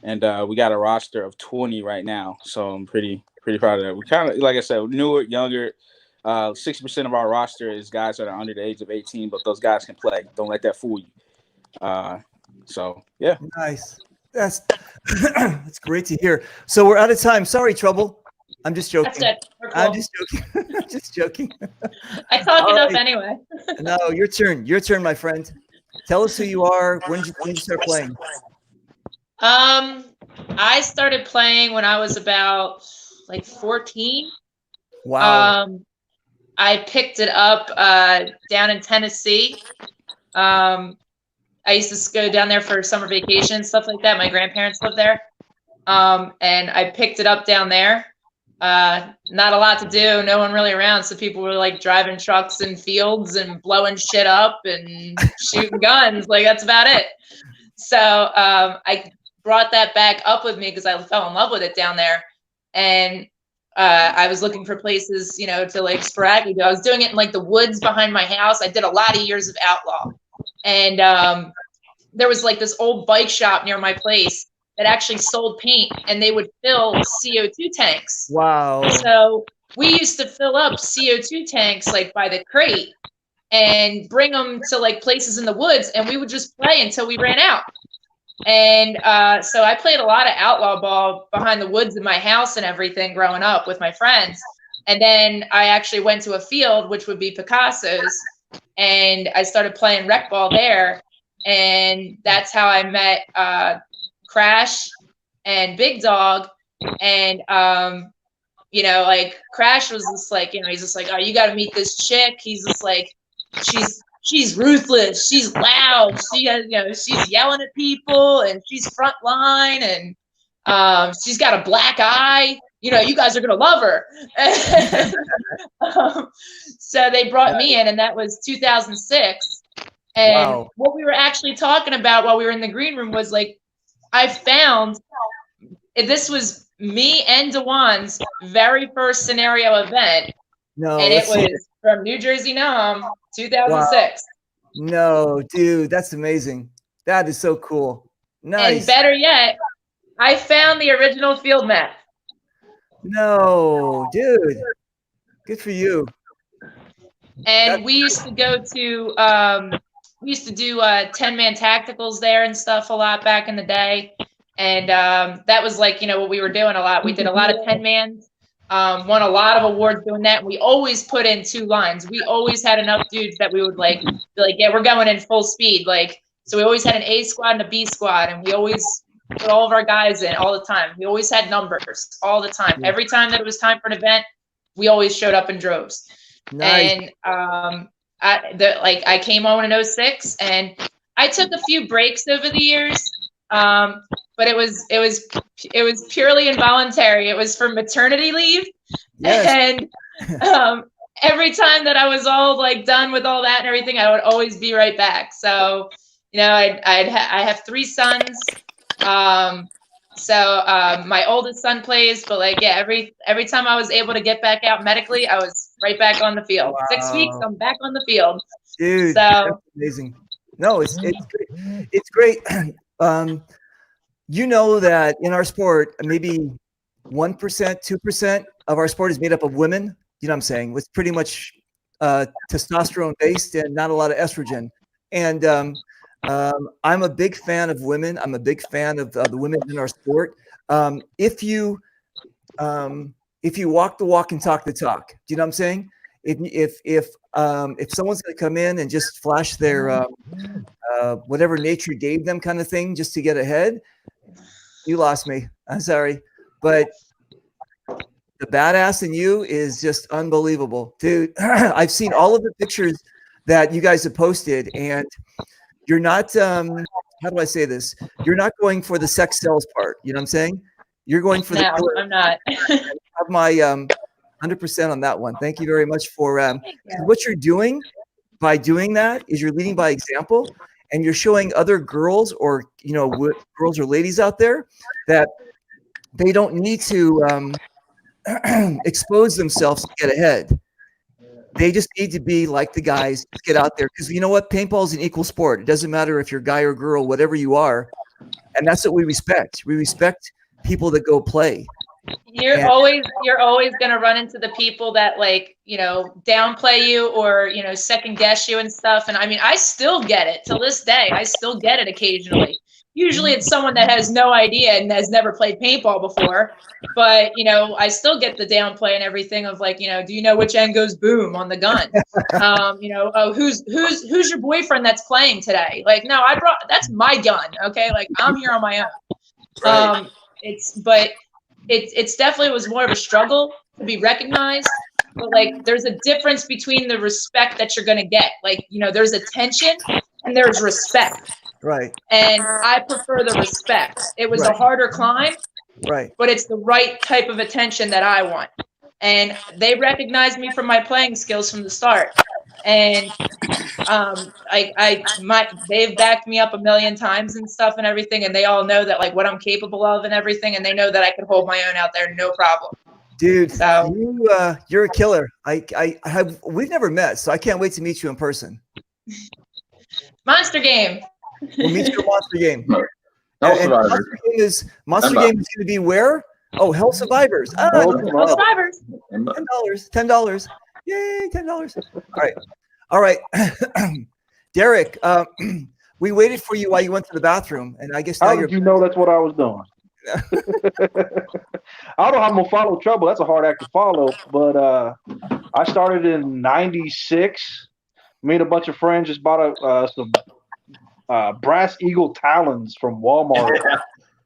and we got a roster of 20 right now. So I'm pretty proud of that. We kind of, like I said, newer, younger. 60% of our roster is guys that are under the age of 18, but those guys can play. Don't let that fool you. So yeah, nice. That's that's great to hear. So we're out of time. Sorry, Trouble. I'm just joking. That's it. Cool. I'm just joking. I'm just joking. I talk enough anyway. No, your turn. Your turn, my friend. Tell us who you are. When did you start playing? I started playing when I was about like 14. Wow. I picked it up down in Tennessee. I used to go down there for summer vacation, stuff like that. My grandparents lived there. And I picked it up down there. Not a lot to do, no one really around, so people were like driving trucks in fields and blowing shit up and shooting guns. Like, that's about it. So I brought that back up with me because I fell in love with it down there. And I was looking for places, you know, to like sporadically do. I was doing it in like the woods behind my house. I did a lot of years of outlaw. And there was like this old bike shop near my place that actually sold paint, and they would fill CO2 tanks. Wow. So we used to fill up CO2 tanks like by the crate and bring them to like places in the woods, and we would just play until we ran out. And so I played a lot of outlaw ball behind the woods in my house and everything growing up with my friends. And then I actually went to a field, which would be Picasso's, and I started playing rec ball there. And that's how I met Crash and Big Dog. And you know, like Crash was just like, you know, he's just like, oh, you got to meet this chick. He's just like, she's ruthless, she's loud, she has, you know, she's yelling at people, and she's front line, and she's got a black eye, you know, you guys are gonna love her. So they brought me in, and that was 2006. And wow. What we were actually talking about while we were in the green room was like, I found this was me and Dewan's very first scenario event. No, and it was from New Jersey Nom, 2006. Wow. No, dude, that's amazing. That is so cool. Nice. And better yet, I found the original field map. No, dude. Good for you. And we used to go to we used to do 10-man tacticals there and stuff a lot back in the day. And that was like, you know, what we were doing a lot. We did a lot of 10-man Won a lot of awards doing that. We always put in 2 lines. We always had enough dudes that we would like be like, yeah, we're going in full speed. Like, so we always had an A squad and a B squad, and we always put all of our guys in all the time. We always had numbers all the time. Every time that it was time for an event, we always showed up in droves. Nice. And I came on in 06, and I took a few breaks over the years. But it was purely involuntary. It was for maternity leave. Yes. And every time that I was all like done with all that and everything, I would always be right back. So, you know, I have 3 sons. My oldest son plays, but like, yeah, every time I was able to get back out medically, I was right back on the field. Wow. 6 weeks, I'm back on the field. Dude, so that's amazing. No, it's great. It's great. You know that in our sport, maybe 1%, 2% of our sport is made up of women. You know what I'm saying? It's pretty much testosterone based and not a lot of estrogen. And I'm a big fan of women. I'm a big fan of the women in our sport. If you walk the walk and talk the talk, do you know what I'm saying? If someone's going to come in and just flash their whatever nature gave them kind of thing just to get ahead, you lost me. I'm sorry, but the badass in you is just unbelievable, dude. I've seen all of the pictures that you guys have posted, and you're not. How do I say this? You're not going for the sex sells part. You know what I'm saying? You're going for no, I'm not. I have my 100% on that one. Thank you very much for what you're doing. By doing that is you're leading by example, and you're showing other girls or girls or ladies out there that they don't need to expose themselves to get ahead. They just need to be like the guys, get out there, because you know what? Paintball is an equal sport. It doesn't matter if you're guy or girl, whatever you are, and that's what we respect. We respect people that go play. You're always going to run into the people that downplay you or second guess you and stuff. And I mean, I still get it till this day. I still get it occasionally. Usually it's someone that has no idea and has never played paintball before. But I still get the downplay and everything of do you know which end goes boom on the gun? Who's your boyfriend that's playing today? Like, no, that's my gun. Okay, like I'm here on my own. Right. It's definitely was more of a struggle to be recognized, but there's a difference between the respect that you're going to get. There's attention and there's respect. Right. And I prefer the respect. It was a harder climb. Right. But it's the right type of attention that I want. And they recognized me from my playing skills from the start. And they've backed me up a million times and stuff and everything, and they all know that what I'm capable of and everything, and they know that I can hold my own out there, no problem. Dude, so you're a killer. We've never met, so I can't wait to meet you in person. Monster game. We'll meet you at Monster Game. Monster Game is going to be where? Oh, Hell Survivors. Hell Survivors. $10. Yay, $10. All right. Derek, we waited for you while you went to the bathroom, and I guess now how did you know that's what I was doing? I don't know how I'm gonna follow trouble. That's a hard act to follow, but I started in '96. Me and a bunch of friends just bought some brass eagle talons from Walmart.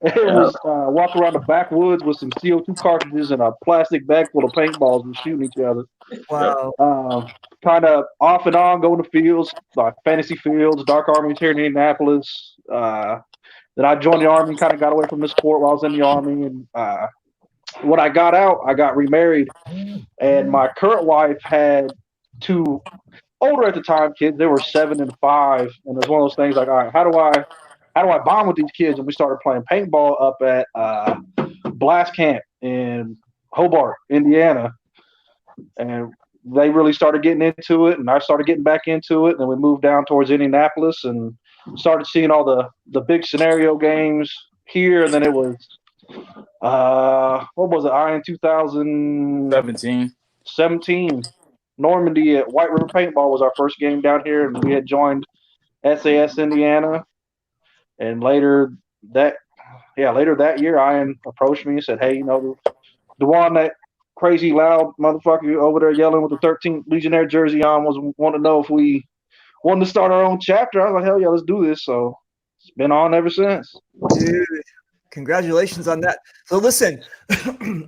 It was walk around the backwoods with some CO2 cartridges and a plastic bag full of paintballs and shooting each other. Wow. Kind of off and on, going to fields, like fantasy fields, Dark Army here in Indianapolis. Then I joined the Army, kind of got away from the sport while I was in the Army. And when I got out, I got remarried. And my current wife had 2 older at the time kids. They were 7 and 5. And it was one of those things like, all right, how do I bond with these kids? And we started playing paintball up at Blast Camp in Hobart, Indiana. And they really started getting into it, and I started getting back into it. And then we moved down towards Indianapolis and started seeing all the big scenario games here. And then it was, what was it, in 2017. Normandy at White River Paintball was our first game down here, and we had joined SAS Indiana. And later that year, Ian approached me and said, hey, the one that crazy loud motherfucker over there yelling with the 13th Legionnaire jersey on was wanting to know if we wanted to start our own chapter. I was like, hell yeah, let's do this. So it's been on ever since. Dude, congratulations on that. So listen,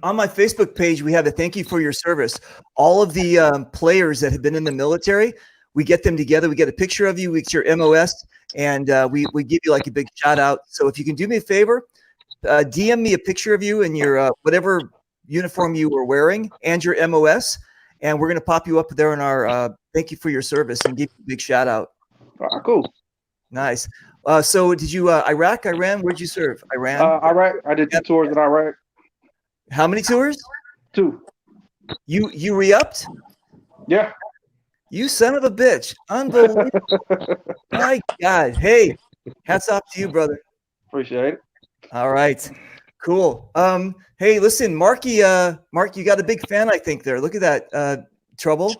on my Facebook page, we have a thank you for your service. All of the players that have been in the military, we get them together. We get a picture of you. We get your MOS, and we give you like a big shout out. So if you can do me a favor, DM me a picture of you in your whatever uniform you were wearing and your MOS, and we're going to pop you up there in our thank you for your service and give you a big shout out. All right, cool. Nice. So did you Iraq, Iran? Where'd you serve? Iran? Iraq. I did 2 tours in Iraq. How many tours? 2. You re-upped? Yeah. You son of a bitch. Unbelievable. My God. Hey, hats off to you, brother. Appreciate it. All right. Cool. Hey, listen, Mark, you got a big fan, I think, there. Look at that. Trouble.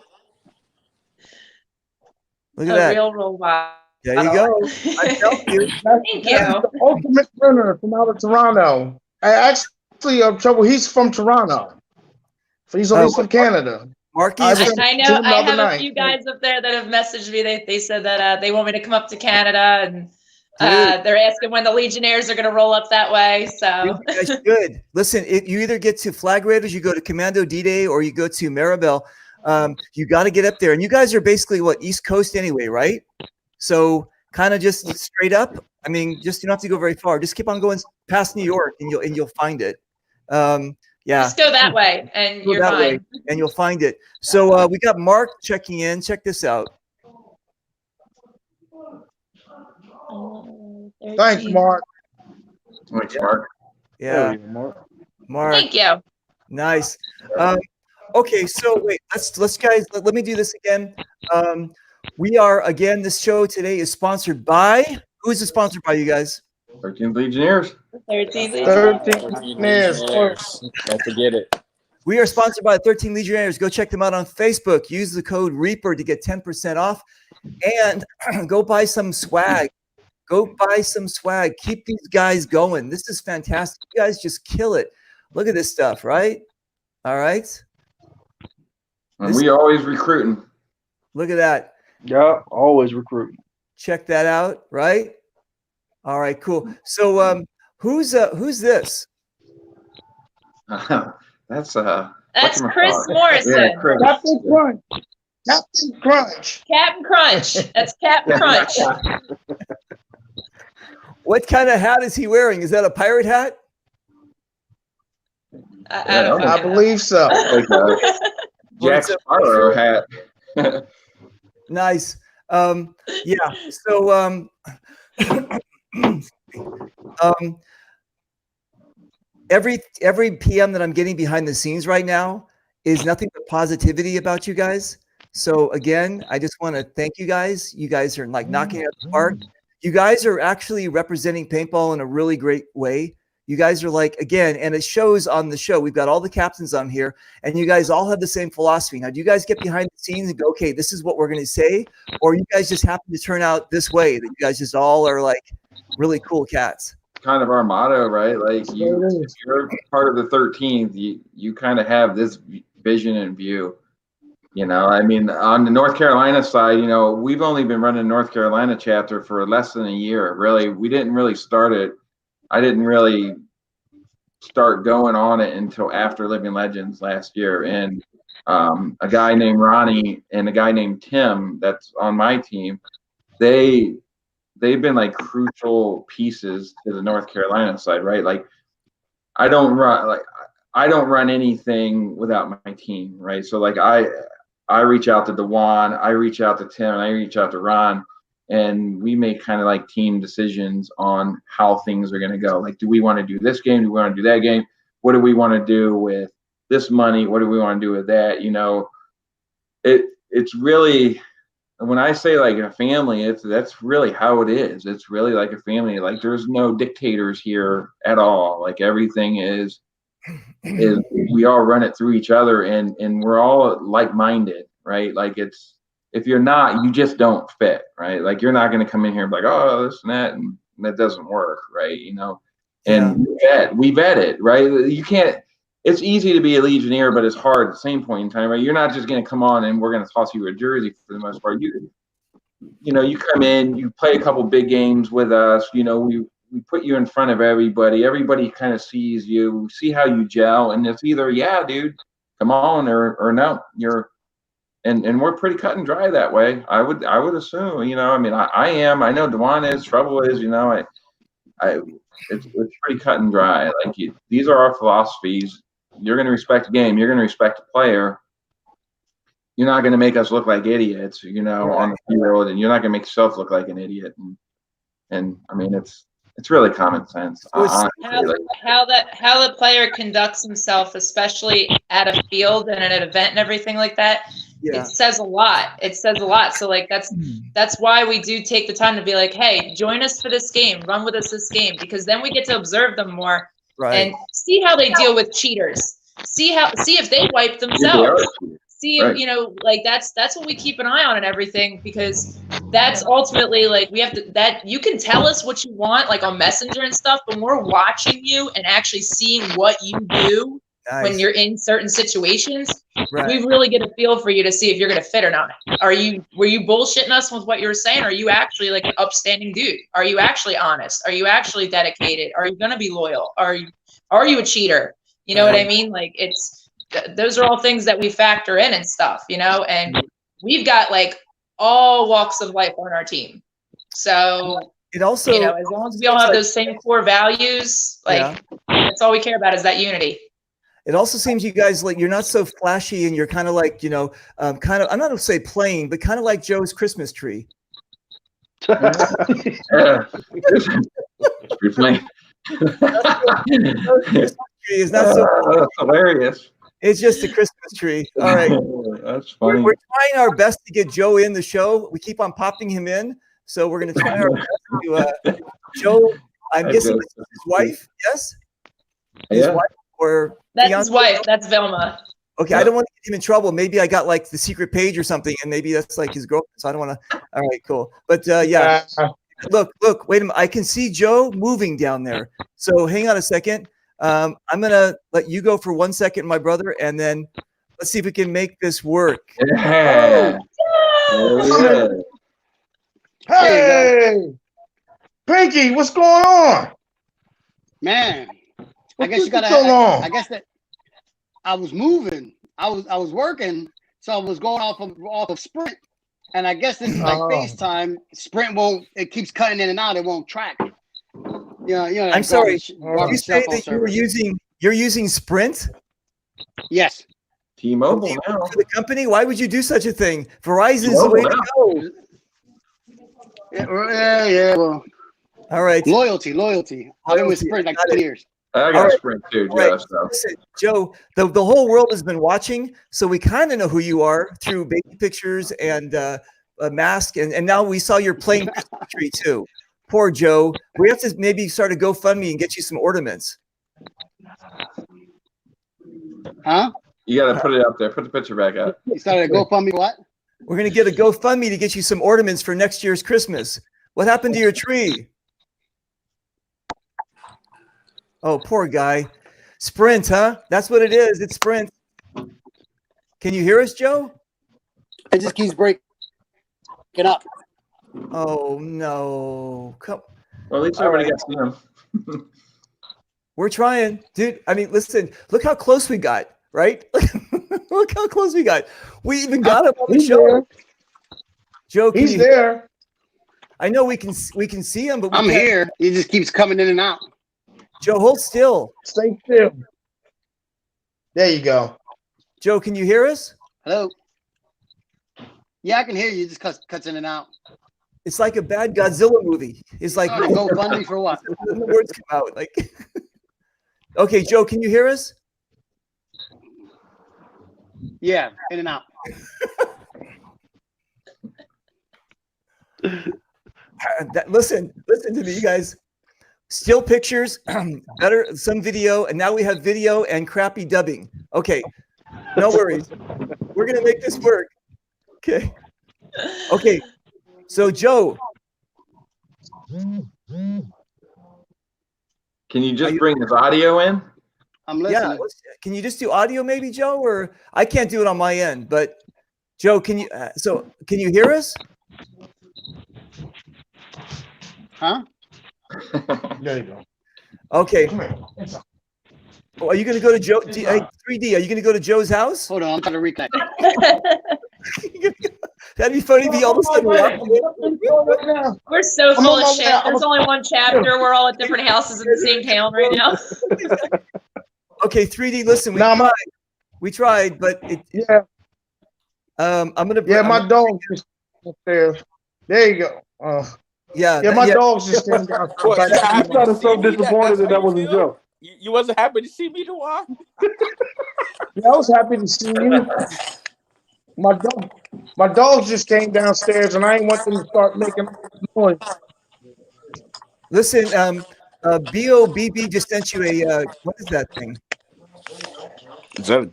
Look at that. Real robot. There you go. I tell you. Thank you. The ultimate runner from out of Toronto. Actually, Trouble, he's from Toronto. So he's from Canada. Marky, I know. I have night. a few guys up there that have messaged me. They said that they want me to come up to Canada, and they're asking when the Legionnaires are going to roll up that way. So you guys should. Listen, you either get to Flag Raiders, you go to Commando D-Day, or you go to Maribel. You got to get up there. And you guys are basically East Coast anyway, right? So kind of just straight up. I mean, you don't have to go very far. Just keep on going past New York, and you'll find it. Yeah. Just go that way, and you're fine. And you'll find it. So we got Mark checking in. Check this out. Thanks, Mark. Thanks, Mark. Yeah, Mark. Thank you. Nice. Okay, so wait, let's guys, let me do this again. We are again. This show today is sponsored by. Who is it sponsored by, you guys? 13 Legionnaires. 13 Legionnaires. Don't forget it. We are sponsored by 13 Legionnaires. Go check them out on Facebook. Use the code REAPER to get 10% off, and go buy some swag. Go buy some swag. Keep these guys going. This is fantastic. You guys just kill it. Look at this stuff, right? All right. And we always recruiting. Look at that. Yeah, always recruiting. Check that out, right? All right, cool. So who's this? That's Chris Morrison. Yeah, Chris. Captain Crunch. Captain Crunch. Captain Crunch. That's Captain Crunch. What kind of hat is he wearing? Is that a pirate hat? I believe so. Like Jack Sparrow hat. Nice. Yeah. So every PM that I'm getting behind the scenes right now is nothing but positivity about you guys. So again, I just want to thank you guys. You guys are like knocking it out of the park. You guys are actually representing paintball in a really great way. You guys are like, again, and it shows on the show. We've got all the captains on here, and you guys all have the same philosophy. Now, do you guys get behind the scenes and go, okay, this is what we're going to say? Or you guys just happen to turn out this way, that you guys just all are like really cool cats? Kind of our motto, right? Like if you're part of the 13th, you kind of have this vision and view. You know, I mean, on the North Carolina side, you know, we've only been running North Carolina chapter for less than a year. Really, we didn't really start it. I didn't really start going on it until after Living Legends last year. And a guy named Ronnie and a guy named Tim that's on my team, they've been like crucial pieces to the North Carolina side, right? Like I don't run anything without my team, right? So like I reach out to Dewan, I reach out to Tim, and I reach out to Ron, and we make kind of like team decisions on how things are going to go. Like, do we want to do this game? Do we want to do that game? What do we want to do with this money? What do we want to do with that? You know, it's really, when I say like a family, that's really how it is. It's really like a family. Like there's no dictators here at all. Like everything is we all run it through each other, and we're all like-minded, right? Like if you're not, you just don't fit, right? Like you're not going to come in here and be like, oh, this and that doesn't work, right? You know, and we vet it, right? You can't, it's easy to be a Legionnaire, but it's hard at the same point in time, right? You're not just going to come on and we're going to toss you a jersey for the most part. You come in, you play a couple big games with us. We put you in front of everybody. Everybody kind of sees you, see how you gel, and it's either dude, come on, or no, and we're pretty cut and dry that way. I would assume, I am. I know Dewan is. Trouble is, it's pretty cut and dry. Like these are our philosophies. You're going to respect the game. You're going to respect the player. You're not going to make us look like idiots, on the field, and you're not going to make yourself look like an idiot. And I mean, it's really common sense. How the player conducts himself, especially at a field and at an event and everything like that, it says a lot. It says a lot. So like that's why we do take the time to be like, hey, join us for this game, run with us this game, because then we get to observe them more and see how they deal with cheaters. See if they wipe themselves. See if that's what we keep an eye on and everything, because that's ultimately like we have to, that you can tell us what you want like on Messenger and stuff, but we're watching you and actually seeing what you do when you're in certain situations. We really get a feel for you to see if you're gonna fit or not. Were you bullshitting us with what you were saying? Are you actually like an upstanding dude? Are you actually honest? Are you actually dedicated? Are you gonna be loyal? Are you a cheater? You know what I mean? Like those are all things that we factor in and stuff, and we've got like all walks of life on our team. So it also, as long as we all have those same core values, like that's all we care about is that unity. It also seems you guys, like, you're not so flashy, and you're kind of like, kind of, I'm not going to say plain, but kind of like Joe's Christmas tree. It's plain. Christmas tree is not so that's hilarious. It's just a Christmas tree. All right. That's funny. We're trying our best to get Joe in the show. We keep on popping him in. So we're going to try our best to, Joe, I'm guessing this is his wife, yes? His wife, or that's fiance? His wife. That's Vilma. Okay, I don't want to get him in trouble. Maybe I got like the secret page or something, and maybe that's like his girlfriend. So I don't want to. All right, cool. But look, wait a minute. I can see Joe moving down there. So hang on a second. I'm gonna let you go for 1 second, my brother, and then let's see if we can make this work. Yeah. Hey, Pinky, what's going on? Man, I guess you gotta. I guess that I was moving. I was working, so I was going off of Sprint, and I guess this is like FaceTime. Sprint won't. It keeps cutting in and out. It won't track. I'm sorry. You say that you're using Sprint? Yes. T-Mobile now. For the company? Why would you do such a thing? Verizon's the way to go. Yeah. Well, all right. Loyalty. I've been with Sprint like 2 years. I got Sprint too, Joe. Right. So. Listen, Joe, the whole world has been watching, so we kind of know who you are through baby pictures and a mask, and now we saw your plain Christmas tree too. Poor Joe. We have to maybe start a GoFundMe and get you some ornaments. Huh? You got to put it up there. Put the picture back up. You started a GoFundMe what? We're going to get a GoFundMe to get you some ornaments for next year's Christmas. What happened to your tree? Oh, poor guy. Sprint, huh? That's what it is. It's Sprint. Can you hear us, Joe? It just keeps breaking up. Oh, no. Well, at least everybody got to see him. We're trying. Dude, I mean, listen, look how close we got, right? Look how close we got. We even got him on the show. There. Joe, he's there. I know we can see him, but we I'm can't. here. He just keeps coming in and out. Joe, hold still. Stay still. There you go. Joe, can you hear us? Hello. Yeah, I can hear you. It just cuts in and out. It's like a bad Godzilla movie. It's like go funny for what? The words come out like. Okay, Joe, can you hear us? Yeah, in and out. Listen to me, you guys. Still pictures, better some video, and now we have video and crappy dubbing. Okay, no worries. We're gonna make this work. Okay. So Joe, can you just bring his audio in? I'm listening. Yeah. Can you just do audio, maybe, Joe? Or I can't do it on my end, but Joe, can you? So can you hear us? Huh? There you go. Okay. Come here. Oh, are you going to go to Joe? 3D. Are you going to go to Joe's house? Hold on, I'm trying to reconnect. That'd be funny. Be all of a sudden. We're so full of shit. I'm There's only one chapter. We're all at different houses in the same town right now. Okay, 3D. Listen, we tried, but yeah. I'm gonna. Yeah, my dog just upstairs. There you go. Yeah, my dog's just standing down. I sounded so disappointed that was a joke. You wasn't happy to see me, Noir? Yeah, I was happy to see you. My dogs just came downstairs, and I ain't want them to start making noise. Listen, BOBB just sent you a what is that thing? Is that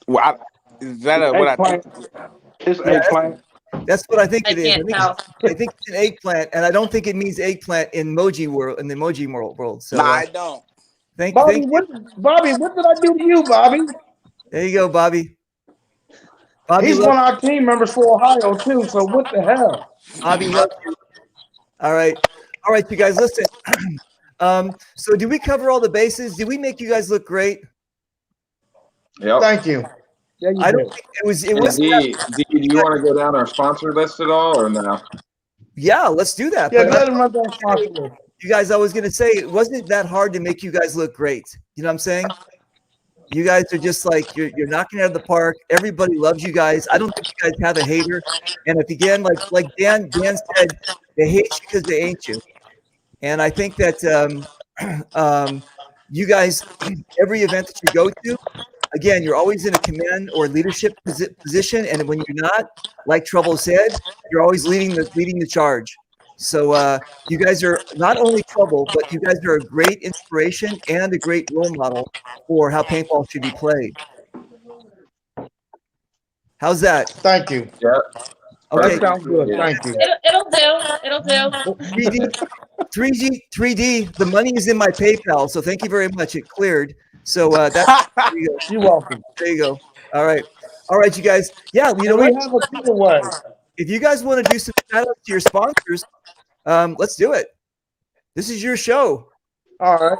what I think? It's eggplant. That's what I think it is. Can't tell. I think it's an eggplant, and I don't think it means eggplant in emoji world. In the emoji world. So, I don't. Bobby, what did I do to you, Bobby? There you go, Bobby. He's one of our team members for Ohio too. So what the hell? Bobby, love you. All right, you guys, listen. So did we cover all the bases? Did we make you guys look great? Yep. Thank you. Yeah, I don't think it was. It was. Do you want to go down our sponsor list at all, or no? Yeah, let's do that. Yeah, let him run down sponsor list. You guys, I was going to say, it wasn't that hard to make you guys look great. You know what I'm saying? You guys are just like, you're knocking it out of the park. Everybody loves you guys. I don't think you guys have a hater. And if again, like Dan said, they hate you because they ain't you. And I think that you guys, every event that you go to, again, you're always in a command or leadership position. And when you're not, like Trouble said, you're always leading the charge. So you guys are not only Trouble, but you guys are a great inspiration and a great role model for how paintball should be played. How's that? Thank you. Yeah. Okay. That sounds good. Thank you. It'll do. 3D. The money is in my PayPal, so thank you very much. It cleared. So that's there you go. You're welcome. There you go. All right, you guys. Yeah, you know we what? have a giveaway. If you guys want to do some shout outs to your sponsors, let's do it. This is your show. All right.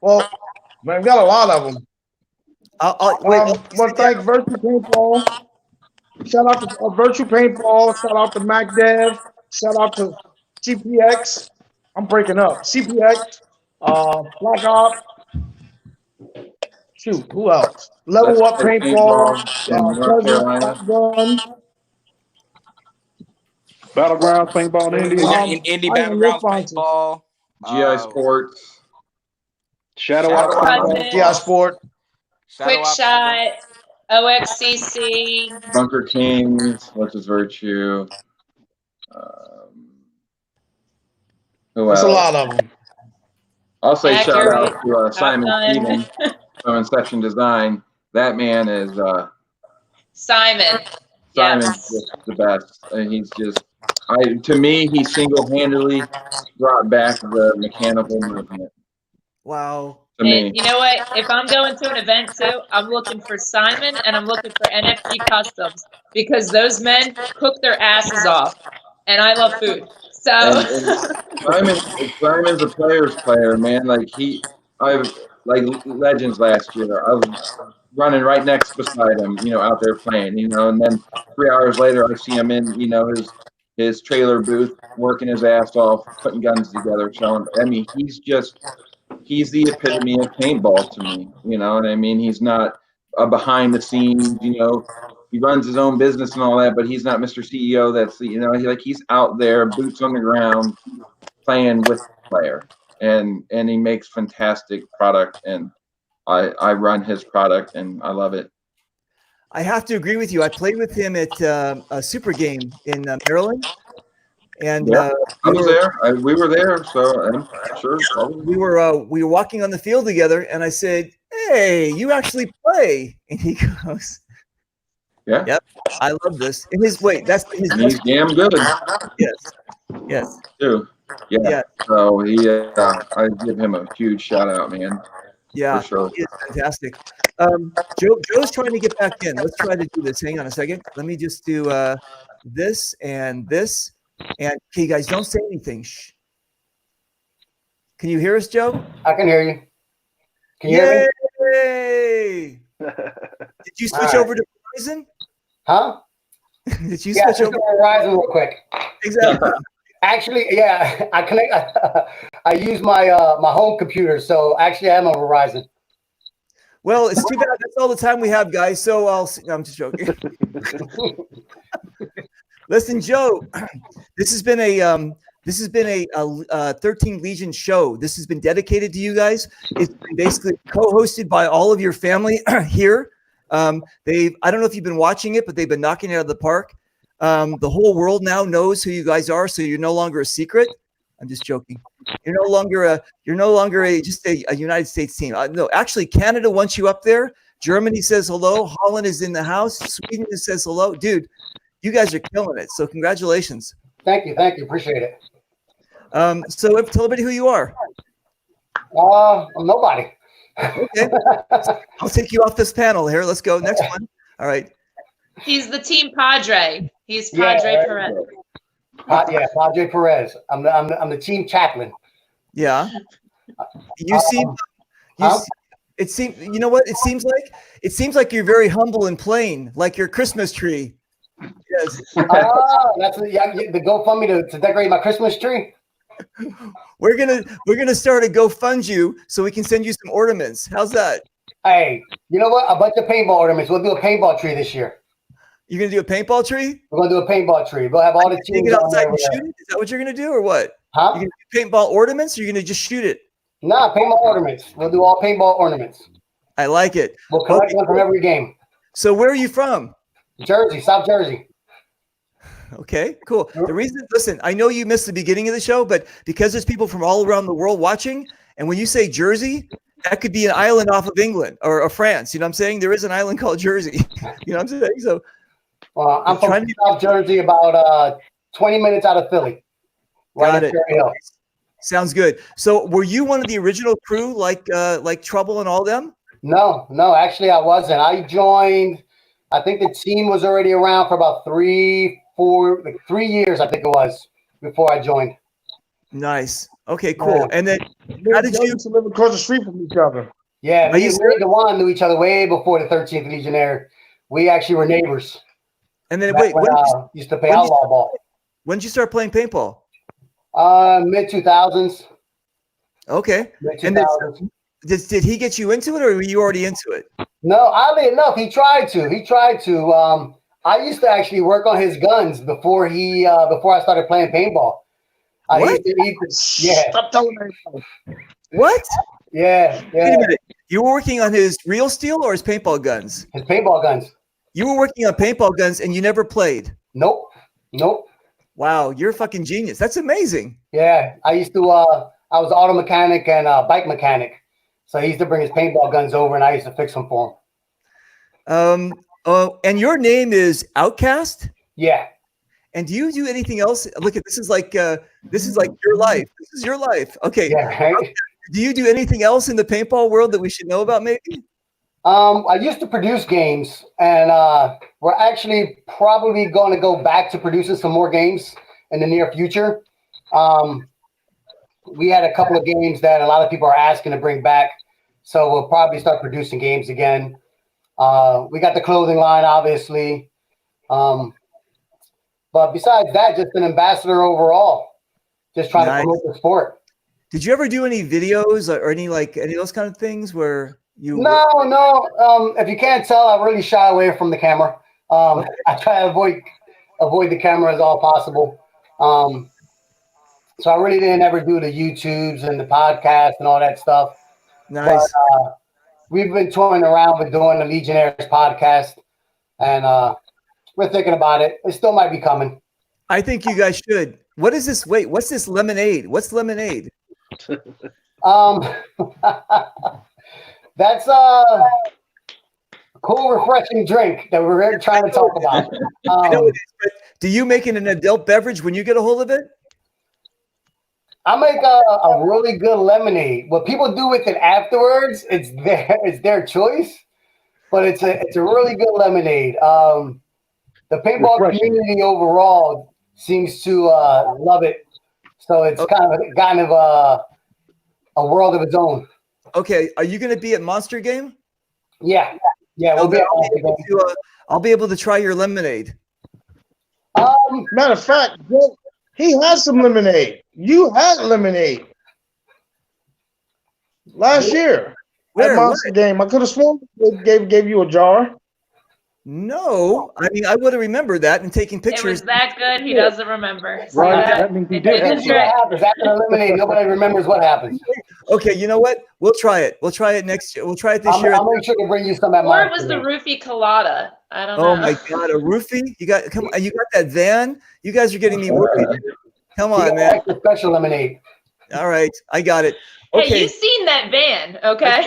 Well, man, we got a lot of them. I want to thank Virtue Paintball. Shout out to Virtue Paintball. Shout out to MacDev. Shout out to CPX. I'm breaking up. CPX. Black Op. Shoot, who else? Level Up Paintball. Gun. Battleground Paintball in Indy. Indy Battleground Paintball. GI Sports. Shadow Out. GI Sport. Quick Shot. OXCC. Bunker Kings. What's his virtue? Who else? That's a lot of them. I'll say Accurate. shout out to Simon Stevens from Inception Design. That man is Simon. Simon's Yes. just the best. And he's just to me, he single-handedly brought back the mechanical movement. Wow. To me. And you know what? If I'm going to an event too, I'm looking for Simon and I'm looking for NFT Customs because those men cook their asses off, and I love food. So And Simon's a player's player, man. Like Legends last year. I was running right next beside him, out there playing, and then 3 hours later I see him in, his trailer booth working his ass off, putting guns together, showing. I mean, he's the epitome of paintball to me. You know what I mean? He's not a behind the scenes, he runs his own business and all that, but he's not Mr. CEO. That's he's out there, boots on the ground, playing with the player, and he makes fantastic product, and I run his product and I love it. I have to agree with you. I played with him at a Super Game in Maryland, and I was there. We were there, so I'm sure we were walking on the field together, and I said, "Hey, you actually play?" And he goes, "Yeah, yep, I love this." In his way, that's his. And he's damn good. Yes. Too. Yeah. So I give him a huge shout out, man. Yeah, For sure. he is fantastic. Joe's trying to get back in. Let's try to do this. Hang on a second. Let me just do this and this. And okay, guys, don't say anything. Shh. Can you hear us, Joe? I can hear you. Can you hear me? Yay! Did you switch over to Verizon? Huh? Did you Yeah, switch just over? go to Verizon real quick. Exactly. Actually, yeah, I connect. I use my my home computer, so actually I'm on Verizon. Well, it's too bad. That's all the time we have, guys. So I'll. No, I'm just joking. Listen, Joe, this has been a 13 Legion show. This has been dedicated to you guys. It's been basically co-hosted by all of your family here. I don't know if you've been watching it, but they've been knocking it out of the park. The whole world now knows who you guys are, so you're no longer a secret. I'm just joking. You're no longer just a United States team. No, actually, Canada wants you up there. Germany says hello. Holland is in the house. Sweden says hello. Dude, you guys are killing it. So congratulations. Thank you, appreciate it. So tell everybody who you are. I'm nobody. Okay. I'll take you off this panel here. Let's go. Next one. All right. He's the team Padre. He's Padre Perez. Yeah, Padre Perez. I'm the team chaplain. Yeah. You seem. It seems. You know what? It seems like you're very humble and plain, like your Christmas tree. Yes. That's the GoFundMe to decorate my Christmas tree. We're gonna start a GoFund so we can send you some ornaments. How's that? Hey, you know what? A bunch of paintball ornaments. We'll do a paintball tree this year. You're gonna do a paintball tree? We're gonna do a paintball tree. We'll have all the teams Take it outside on and there. shoot it? Is that what you're gonna do, or what? Huh? You're gonna do paintball ornaments, or you're gonna just shoot it? Nah, paintball ornaments. We'll do all paintball ornaments. I like it. We'll collect one from every game. So where are you from? Jersey, South Jersey. Okay, cool. The reason, listen, I know you missed the beginning of the show, but because there's people from all around the world watching, and when you say Jersey, that could be an island off of England or France. You know what I'm saying? There is an island called Jersey. You know what I'm saying? So, I'm from South Jersey, about 20 minutes out of Philly. Got it. Okay. Sounds good. So, were you one of the original crew, like Trouble and all them? No, actually, I wasn't. I joined. I think the team was already around for about 3 years, I think it was, before I joined. Nice. Okay, cool. Yeah. And then how did you live across the street from each other? Yeah, me and DeJuan knew each other way before the 13th Legionnaire. We actually were neighbors. And then wait, when used to play outlaw ball. When did you start playing paintball? Mid 2000s. Okay. Mid 2000s. Did he get you into it, or were you already into it? No, oddly enough, he tried to. I used to actually work on his guns before I started playing paintball. What? Yeah. Stop telling me. What? Yeah. Wait a minute. You were working on his real steel or his paintball guns? His paintball guns. You were working on paintball guns and you never played? Nope. Wow, you're a fucking genius. That's amazing. Yeah, I used to. I was an auto mechanic and bike mechanic, so he used to bring his paintball guns over, and I used to fix them for him. And your name is Outcast? Yeah. And do you do anything else? Look at this is like your life. This is your life. Okay. Yeah, right? Do you do anything else in the paintball world that we should know about maybe? I used to produce games, and we're actually probably going to go back to producing some more games in the near future. We had a couple of games that a lot of people are asking to bring back, so we'll probably start producing games again. We got the clothing line, obviously. But besides that, just an ambassador overall, just trying to promote the sport. Did you ever do any videos or any of those kind of things where you? No. If you can't tell, I really shy away from the camera. I try to avoid the camera as all possible. So I really didn't ever do the YouTubes and the podcast and all that stuff. Nice. But, we've been toying around with doing the Legionnaires podcast, and we're thinking about it. It still might be coming. I think you guys should. What is this? Wait, what's this lemonade? What's lemonade? That's a cool, refreshing drink that we're trying to talk about. I know it is, but do you make it an adult beverage when you get a hold of it? I make a really good lemonade. What people do with it afterwards, it's their choice, but it's a really good lemonade. The paintball community overall seems to love it, so it's kind of a world of its own. Okay, are you going to be at Monster Game? Yeah, we'll be at Monster Game. I'll be able to try your lemonade. Matter of fact, he has some lemonade. You had lemonade last year at Monster Game. I could have sworn they gave you a jar. No, I mean I would have remembered that and taken pictures. It was that good. He doesn't remember. Right, that means he did. What happens after the lemonade? Nobody remembers what happens. Okay, you know what? We'll try it. We'll try it next year. We'll try it this year. I'll make sure to bring you some at Or it was the roofie colada. I don't know. Oh my God, a roofie! You got that van? You guys are getting me worried. Come on, man. Extra special lemonade. All right, I got it. Okay. Hey, you've seen that van, okay?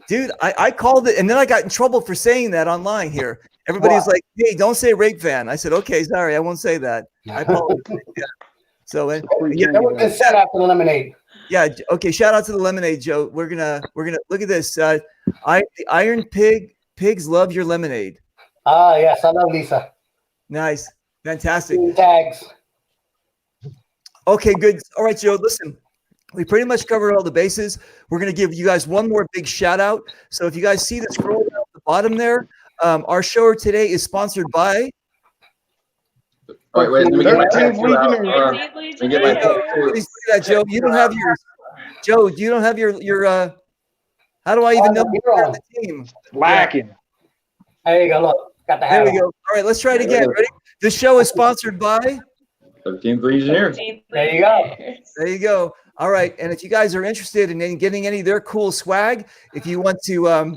Dude, I called it, and then I got in trouble for saying that online here. Everybody's like, "Hey, don't say rape van." I said, "Okay, sorry, I won't say that." I apologize. Yeah. So, that was set after the lemonade. Yeah. Okay. Shout out to the lemonade, Joe. We're gonna look at this. The Iron Pigs love your lemonade. Yes, I love Lisa. Nice, fantastic. Tags. Okay, good. All right, Joe. Listen. We pretty much covered all the bases. We're going to give you guys one more big shout out. So if you guys see the scroll down at the bottom there, our show today is sponsored by. Wait, let me get my Legionnaires. Please look at that, Joe. You don't have your. Joe, you don't have your. How do I even know you're on the team? Lacking. There you go. Look, got the hat. There we go. All right, let's try it again. Ready? The show is sponsored by. 13th Legionnaires. There you go. There you go. All right, and if you guys are interested in getting any of their cool swag, if you want to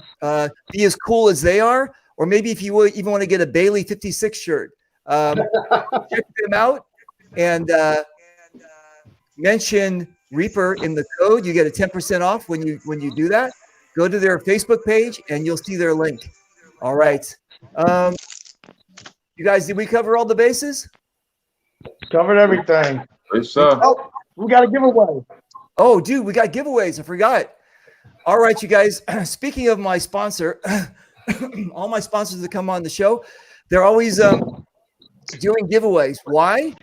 be as cool as they are, or maybe if you even want to get a Bailey 56 shirt, check them out and mention Reaper in the code. You get a 10% off when you do that. Go to their Facebook page and you'll see their link. All right, you guys, did we cover all the bases? Covered everything. Oh, we got a giveaway. Oh, dude, we got giveaways. I forgot. All right, you guys. Speaking of my sponsor, all my sponsors that come on the show, they're always doing giveaways. Why?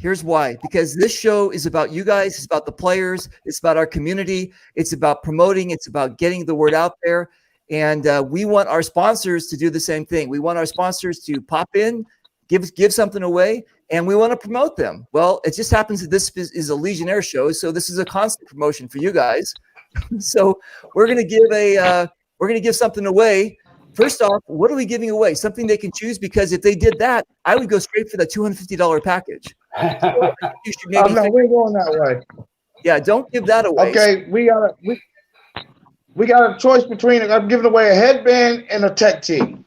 Here's why. Because this show is about you guys. It's about the players. It's about our community. It's about promoting. It's about getting the word out there. And we want our sponsors to do the same thing. We want our sponsors to pop in, give something away, and we want to promote them. Well, it just happens that this is a Legionnaire show, so this is a constant promotion for you guys. So we're gonna give something away. First off, what are we giving away? Something they can choose, because if they did that, I would go straight for the $250 package. So you should maybe we're going that way. Yeah, don't give that away. Okay, we got a choice between. I'm giving away a headband and a tech tee.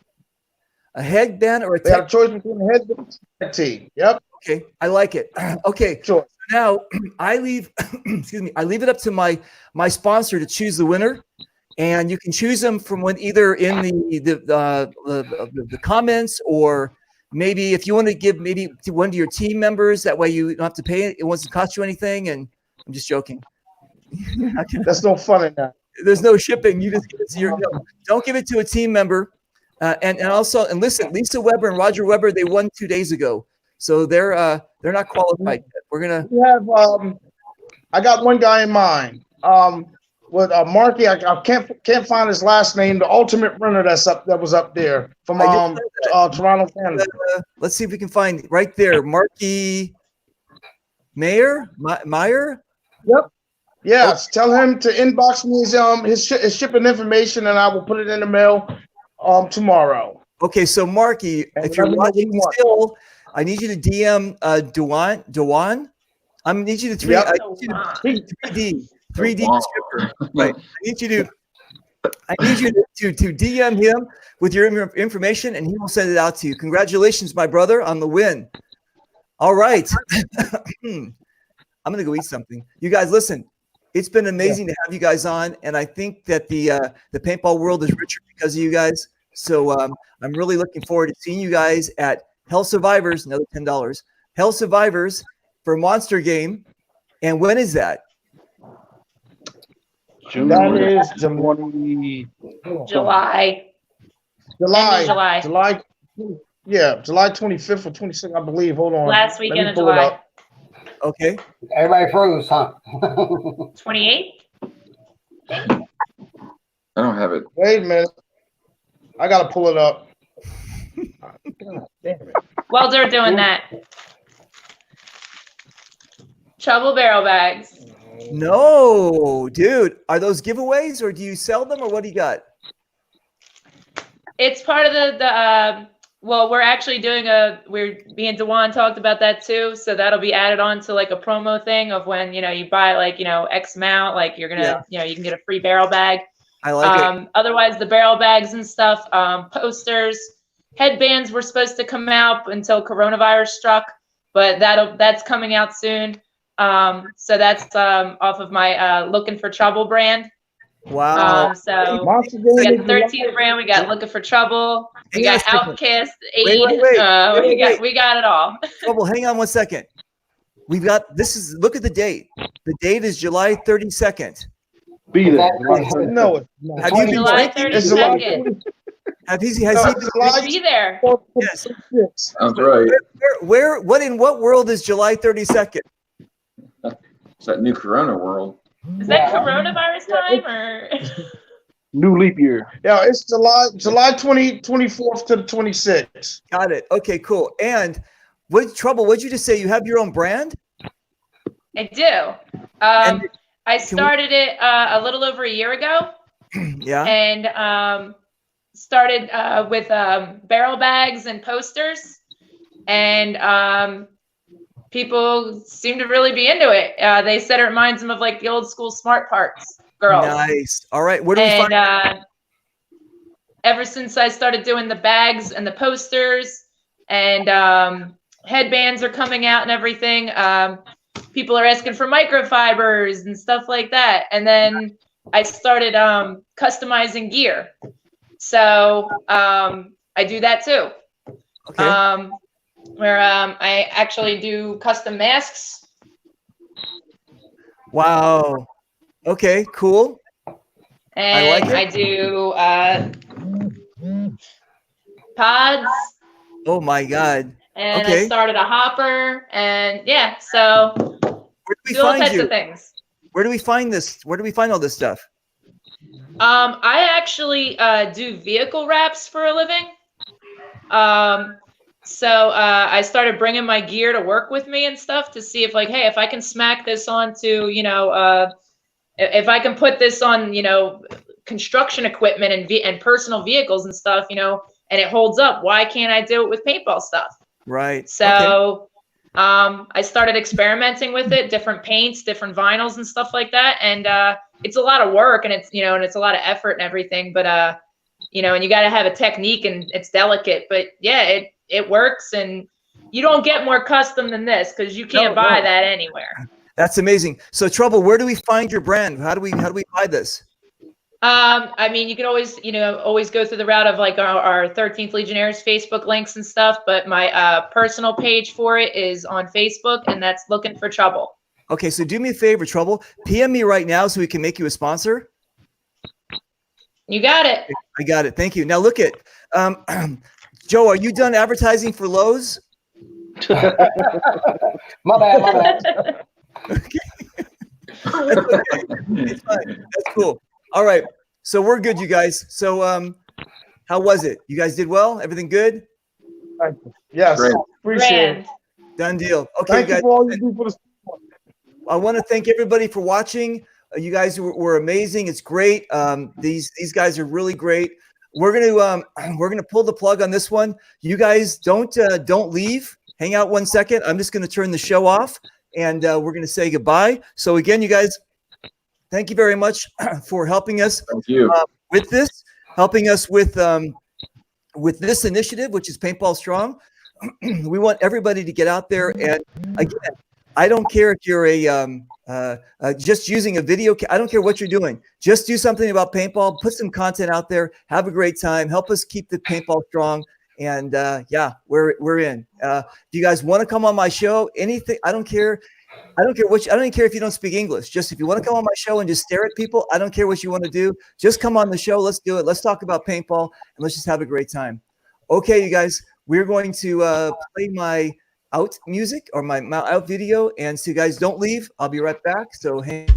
A headband or a tech? They have a choice between a headband and a tech tee. Yep. Okay, I like it. Okay, sure. Now I leave. Excuse me. I leave it up to my sponsor to choose the winner, and you can choose them from either in the comments, or maybe if you want to give maybe to one of your team members. That way you don't have to pay it. It won't cost you anything. And I'm just joking. That's no fun in that. There's no shipping. You just give it to your. Don't give it to a team member. And also listen, Lisa Weber and Roger Weber, they won 2 days ago, so they're not qualified yet. We're gonna. We have I got one guy in mind. With Marky, I can't find his last name. The ultimate runner that was up there from Toronto, Canada. Let's see if we can find right there, Marky Meyer. Yep. Yeah. Okay. Tell him to inbox me his shipping information, and I will put it in the mail. Tomorrow. Okay, so Marky, if you're watching still, I need you to DM Dewan. I need you to 3D stripper. Right. I need you to DM him with your information, and he will send it out to you. Congratulations, my brother, on the win. All right. I'm gonna go eat something. You guys, listen. It's been amazing to have you guys on, and I think that the paintball world is richer because of you guys. So I'm really looking forward to seeing you guys at Hell Survivors, another $10. Hell Survivors for Monster Game And when is that? June That is 20. July. July. Yeah, July 25th or 26th, I believe. Hold on. Last Let me weekend of pull it July. up. Okay. Everybody froze, huh? 28th? I don't have it. Wait a minute. I gotta pull it up. God damn it. While they're doing that. Trouble barrel bags. No, dude. Are those giveaways or do you sell them or what do you got? It's part of the well, we're actually doing me and Dewan talked about that too. So that'll be added on to like a promo thing of when, you buy like, X amount, like you're going to, you can get a free barrel bag. I like it. Otherwise the barrel bags and stuff, posters, headbands were supposed to come out until coronavirus struck, but that's coming out soon. So that's off of my Looking for Trouble brand. Wow. So we got the 13th brand, we got Looking for Trouble, we got Outcast, Aid, we got it all. Trouble, hang on one second. We've got look at the date. The date is July 32nd. Be there. No, have you been July drinking? 32nd. Has he been Be there. Yes. Sounds right. What in what world is July 32nd? It's that new Corona world. Is that coronavirus time or? New leap year. Yeah, it's July 24th to the 26th. Got it. Okay, cool. And what'd you just say? You have your own brand? I do. I started it a little over a year ago. Yeah. And started with barrel bags and posters. And people seem to really be into it. They said it reminds them of like the old school Smart Parts girls. Nice. All right. Where do we find it? Ever since I started doing the bags and the posters and headbands are coming out and everything, people are asking for microfibers and stuff like that. And then I started customizing gear. So I do that too. Okay. Where I actually do custom masks. Wow. Okay, cool. And I like it. I do pods. Oh my God. And Okay. I started a hopper. And yeah, so Where do we do all find types you? of things. Where do we find this? Where do we find all this stuff? I actually do vehicle wraps for a living. So I started bringing my gear to work with me and stuff to see if like, hey, if I can smack this onto, if I can put this on, construction equipment and personal vehicles and stuff, and it holds up, why can't I do it with paintball stuff? Right. So I started experimenting with it, different paints, different vinyls and stuff like that. And it's a lot of work and it's, and it's a lot of effort and everything, but and you got to have a technique and it's delicate, but yeah, it works. And you don't get more custom than this because you can't buy that anywhere. That's amazing. So Trouble, where do we find your brand? How do we buy this? I mean, you can always, always go through the route of like our 13th Legionnaires Facebook links and stuff. But my personal page for it is on Facebook, and that's Looking for Trouble. Okay, so do me a favor, Trouble. PM me right now so we can make you a sponsor. You got it. I got it. Thank you. Now look at Joe. Are you done advertising for Lowe's? My bad. Okay. That's okay. It's fine. That's cool. All right. So we're good, you guys. So how was it? You guys did well? Everything good? Yes. Great. Appreciate it. Done deal. Okay, Thank guys. you for all you do for the sport. I want to thank everybody for watching. You guys were amazing. It's great. These guys are really great. We're gonna pull the plug on this one. You guys don't leave. Hang out 1 second. I'm just gonna turn the show off, and we're gonna say goodbye. So again, you guys, thank you very much for helping us. Thank you. With this, helping us with this initiative, which is Paintball Strong. We want everybody to get out there, and again, I don't care if you're just using a video. I don't care what you're doing. Just do something about paintball. Put some content out there. Have a great time. Help us keep the paintball strong. And yeah, we're in. If you guys want to come on my show, anything, I don't care. I don't care I don't even care if you don't speak English. Just if you want to come on my show and just stare at people, I don't care what you want to do. Just come on the show. Let's do it. Let's talk about paintball and let's just have a great time. Okay, you guys, we're going to play my out music or my out video. And so you guys don't leave. I'll be right back. So hang